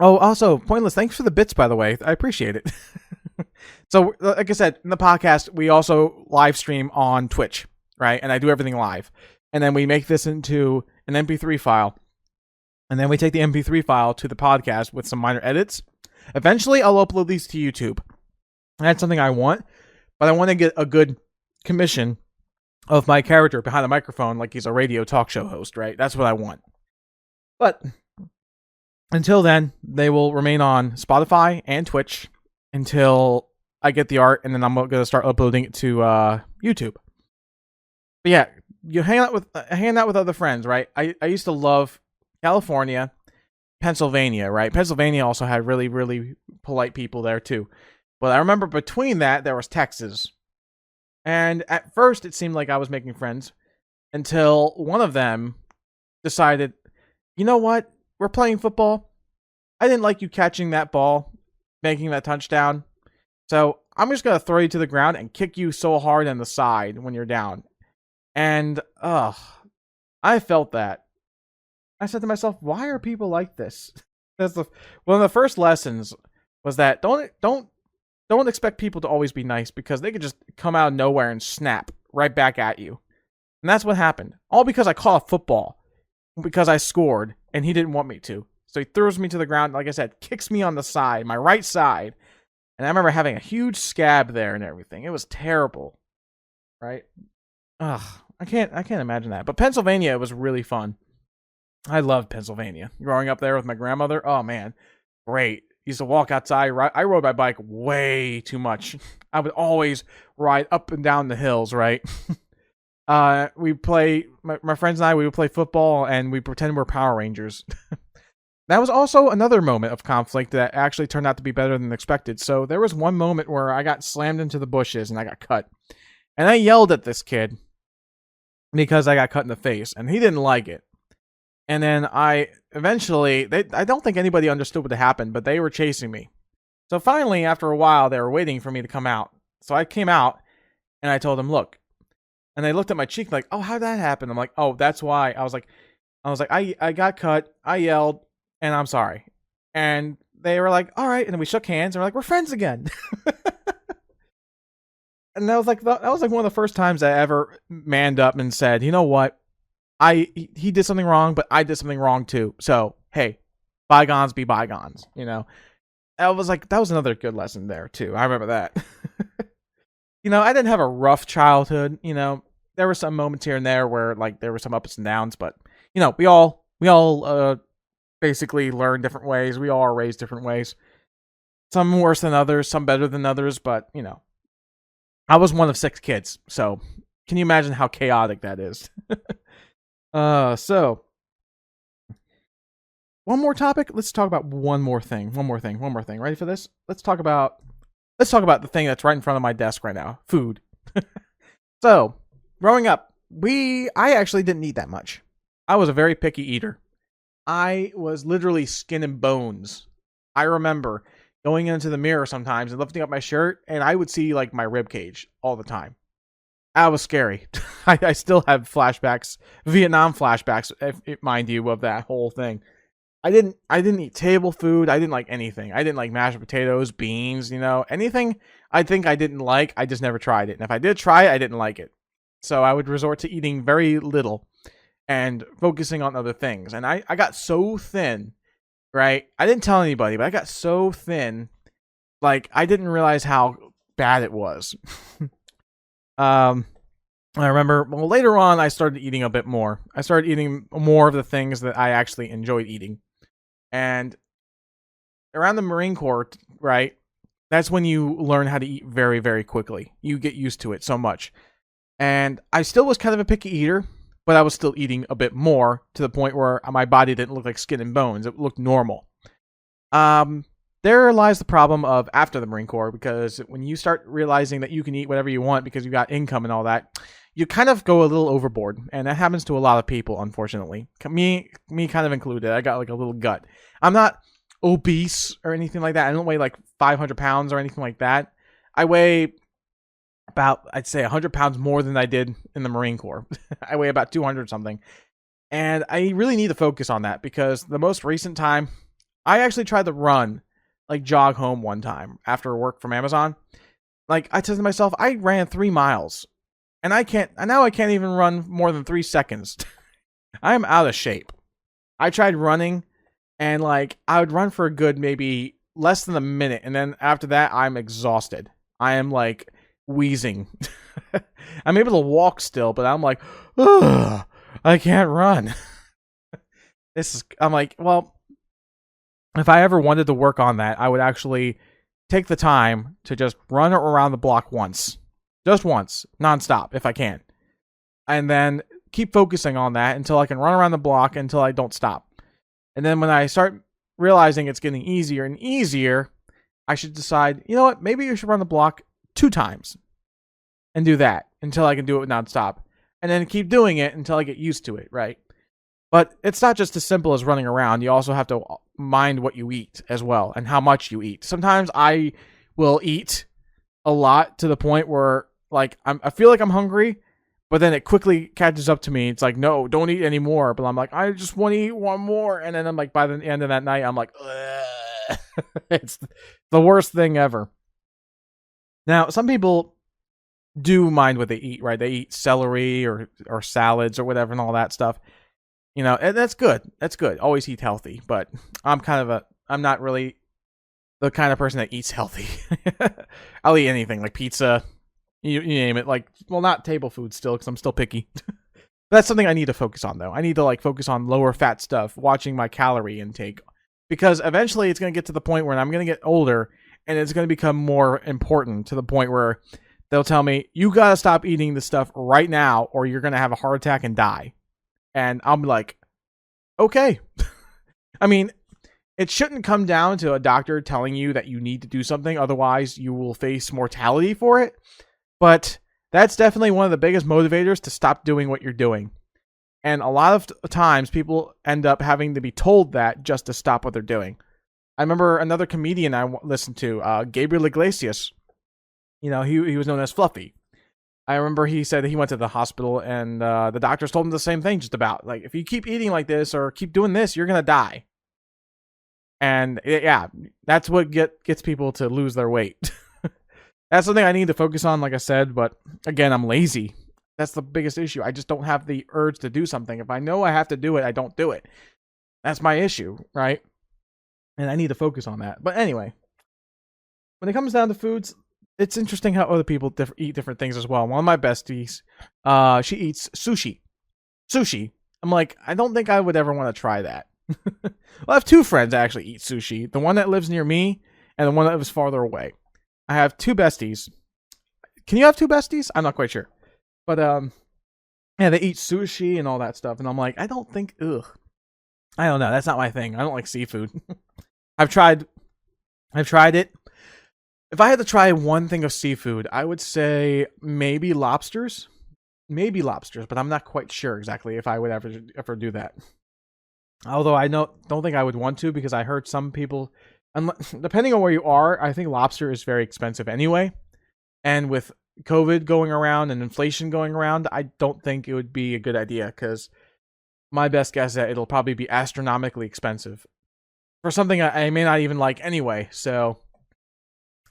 also, Pointless, thanks for the bits, by the way. I appreciate it. So, like I said, in the podcast, we also live stream on Twitch, right? And I do everything live. And then we make this into an MP3 file. And then we take the MP3 file to the podcast with some minor edits. Eventually, I'll upload these to YouTube. That's something I want. But I want to get a good commission of my character behind the microphone like he's a radio talk show host, right? That's what I want. But until then, they will remain on Spotify and Twitch until I get the art, and then I'm going to start uploading it to YouTube. But yeah, you hang out with other friends, right? I used to love California, Pennsylvania, right? Pennsylvania also had really, really polite people there too. But I remember between that, there was Texas. And at first, it seemed like I was making friends until one of them decided, you know what? We're playing football. I didn't like you catching that ball making that touchdown. So I'm just going to throw you to the ground and kick you so hard in the side when you're down. And, I felt that. I said to myself, why are people like this? That's one of the first lessons was that don't expect people to always be nice, because they could just come out of nowhere and snap right back at you. And that's what happened. All because I caught a football, because I scored, and he didn't want me to. So he throws me to the ground, like I said, kicks me on the side, my right side. And I remember having a huge scab there and everything. It was terrible. Right? Ugh, I can't imagine that. But Pennsylvania, it was really fun. I loved Pennsylvania. Growing up there with my grandmother, oh man, great. Used to walk outside. I rode my bike way too much. I would always ride up and down the hills, right? We play, my friends and I, we would play football, and we pretend we're Power Rangers. That was also another moment of conflict that actually turned out to be better than expected. So there was one moment where I got slammed into the bushes and I got cut. And I yelled at this kid because I got cut in the face, and he didn't like it. And then I don't think anybody understood what had happened, but they were chasing me. So finally, after a while, they were waiting for me to come out. So I came out, and I told them, look. And they looked at my cheek like, oh, how did that happen? I'm like, oh, that's why. I was like, I got cut, I yelled, and I'm sorry. And they were like, all right. And then we shook hands, and we're like, we're friends again. And that was like one of the first times I ever manned up and said, you know what? He did something wrong, but I did something wrong too. So, hey, bygones be bygones, you know? That was another good lesson there too. I remember that. You know, I didn't have a rough childhood, you know. There were some moments here and there where like there were some ups and downs, but you know, we all basically learn different ways. We all are raised different ways. Some worse than others, some better than others, but you know. I was one of 6 kids, so can you imagine how chaotic that is? So one more topic. Let's talk about one more thing. Ready for this? Let's talk about the thing that's right in front of my desk right now. Food. So, growing up, I actually didn't eat that much. I was a very picky eater. I was literally skin and bones. I remember going into the mirror sometimes and lifting up my shirt, and I would see like my rib cage all the time. That was scary. I still have flashbacks, Vietnam flashbacks, mind you, of that whole thing. I didn't eat table food. I didn't like anything. I didn't like mashed potatoes, beans, you know, anything I think I didn't like. I just never tried it. And if I did try it, I didn't like it. So I would resort to eating very little and focusing on other things. And I got so thin, right? I didn't tell anybody, but I got so thin, like I didn't realize how bad it was. I remember, well, later on, I started eating a bit more. I started eating more of the things that I actually enjoyed eating. And around the Marine Corps, right, that's when you learn how to eat very, very quickly. You get used to it so much. And I still was kind of a picky eater, but I was still eating a bit more to the point where my body didn't look like skin and bones. It looked normal. There lies the problem of after the Marine Corps, because when you start realizing that you can eat whatever you want because you got income and all that, you kind of go a little overboard, and that happens to a lot of people, unfortunately. Me kind of included. I got like a little gut. I'm not obese or anything like that. I don't weigh like 500 pounds or anything like that. I weigh about, I'd say 100 pounds more than I did in the Marine Corps. I weigh about 200 something. And I really need to focus on that, because the most recent time, I actually tried to run, like jog home one time after work from Amazon. Like I said to myself, I ran 3 miles. And I can't even run more than 3 seconds. I'm out of shape. I tried running, and like I would run for a good maybe less than a minute, and then after that I'm exhausted. I am like wheezing. I'm able to walk still, but I'm like, ugh, I can't run. I'm like, well, if I ever wanted to work on that, I would actually take the time to just run around the block once. Just once, nonstop, if I can. And then keep focusing on that until I can run around the block until I don't stop. And then when I start realizing it's getting easier and easier, I should decide, you know what, maybe you should run the block 2 times. And do that until I can do it nonstop. And then keep doing it until I get used to it, right? But it's not just as simple as running around. You also have to mind what you eat as well and how much you eat. Sometimes I will eat a lot to the point where like I feel like I'm hungry, but then it quickly catches up to me. It's like, no, don't eat anymore. But I'm like, I just want to eat one more. And then I'm like, by the end of that night, I'm like, ugh. It's the worst thing ever. Now, some people do mind what they eat, right? They eat celery or salads or whatever and all that stuff. You know, and that's good. That's good. Always eat healthy. But I'm not really the kind of person that eats healthy. I'll eat anything like pizza, you name it. Like, well, not table food still because I'm still picky. That's something I need to focus on, though. I need to like focus on lower fat stuff, watching my calorie intake, because eventually it's going to get to the point where I'm going to get older and it's going to become more important to the point where they'll tell me, you got to stop eating this stuff right now or you're going to have a heart attack and die. And I'm like, okay. I mean, it shouldn't come down to a doctor telling you that you need to do something. Otherwise, you will face mortality for it. But that's definitely one of the biggest motivators to stop doing what you're doing. And a lot of times, people end up having to be told that just to stop what they're doing. I remember another comedian I listened to, Gabriel Iglesias. You know, he was known as Fluffy. I remember he said that he went to the hospital and the doctors told him the same thing just about. Like, if you keep eating like this or keep doing this, you're going to die. And yeah, that's what gets people to lose their weight. That's something I need to focus on, like I said. But again, I'm lazy. That's the biggest issue. I just don't have the urge to do something. If I know I have to do it, I don't do it. That's my issue, right? And I need to focus on that. But anyway, when it comes down to foods, it's interesting how other people eat different things as well. One of my besties, she eats sushi. Sushi. I'm like, I don't think I would ever want to try that. Well, I have two friends that actually eat sushi. The one that lives near me and the one that lives farther away. I have two besties. Can you have two besties? I'm not quite sure. But, yeah, they eat sushi and all that stuff. And I'm like, I don't think, I don't know. That's not my thing. I don't like seafood. I've tried it. If I had to try one thing of seafood, I would say maybe lobsters. Maybe lobsters, but I'm not quite sure exactly if I would ever do that. Although I don't think I would want to, because I heard some people, depending on where you are, I think lobster is very expensive anyway. And with COVID going around and inflation going around, I don't think it would be a good idea, because my best guess is that it'll probably be astronomically expensive for something I may not even like anyway. So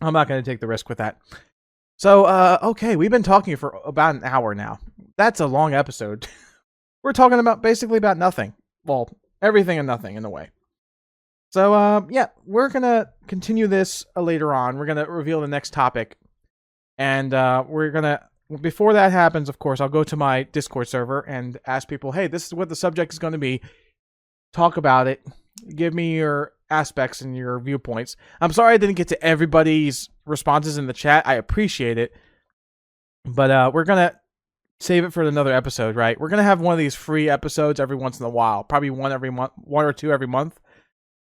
I'm not going to take the risk with that. So, okay, we've been talking for about an hour now. That's a long episode. We're talking about basically about nothing. Well, everything and nothing in a way. So, yeah, we're going to continue this later on. We're going to reveal the next topic. And we're going to, before that happens, of course, I'll go to my Discord server and ask people, hey, this is what the subject is going to be. Talk about it. Give me your aspects and your viewpoints. I'm sorry I didn't get to everybody's responses in the chat. I appreciate it. But we're going to save it for another episode, right? We're going to have one of these free episodes every once in a while. Probably one every month, one or two every month.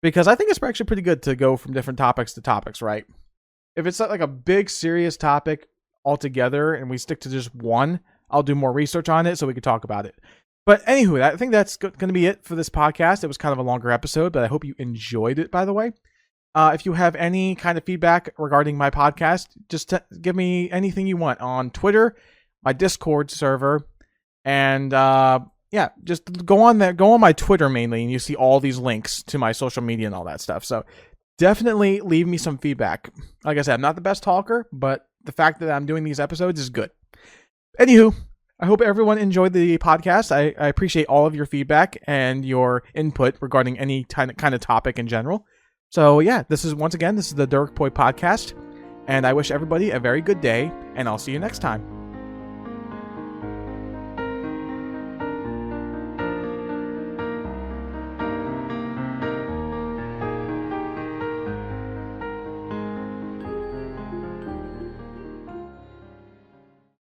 Because I think it's actually pretty good to go from different topics to topics, right? If it's like a big, serious topic altogether and we stick to just one, I'll do more research on it so we can talk about it. But anywho, I think that's going to be it for this podcast. It was kind of a longer episode, but I hope you enjoyed it, by the way. If you have any kind of feedback regarding my podcast, just give me anything you want on Twitter, my Discord server, and yeah, just go on there. Go on my Twitter mainly, and you see all these links to my social media and all that stuff. So definitely leave me some feedback. Like I said, I'm not the best talker, but the fact that I'm doing these episodes is good. Anywho, I hope everyone enjoyed the podcast. I appreciate all of your feedback and your input regarding any kind of topic in general. So yeah, this is the Dergboi podcast, and I wish everybody a very good day, and I'll see you next time.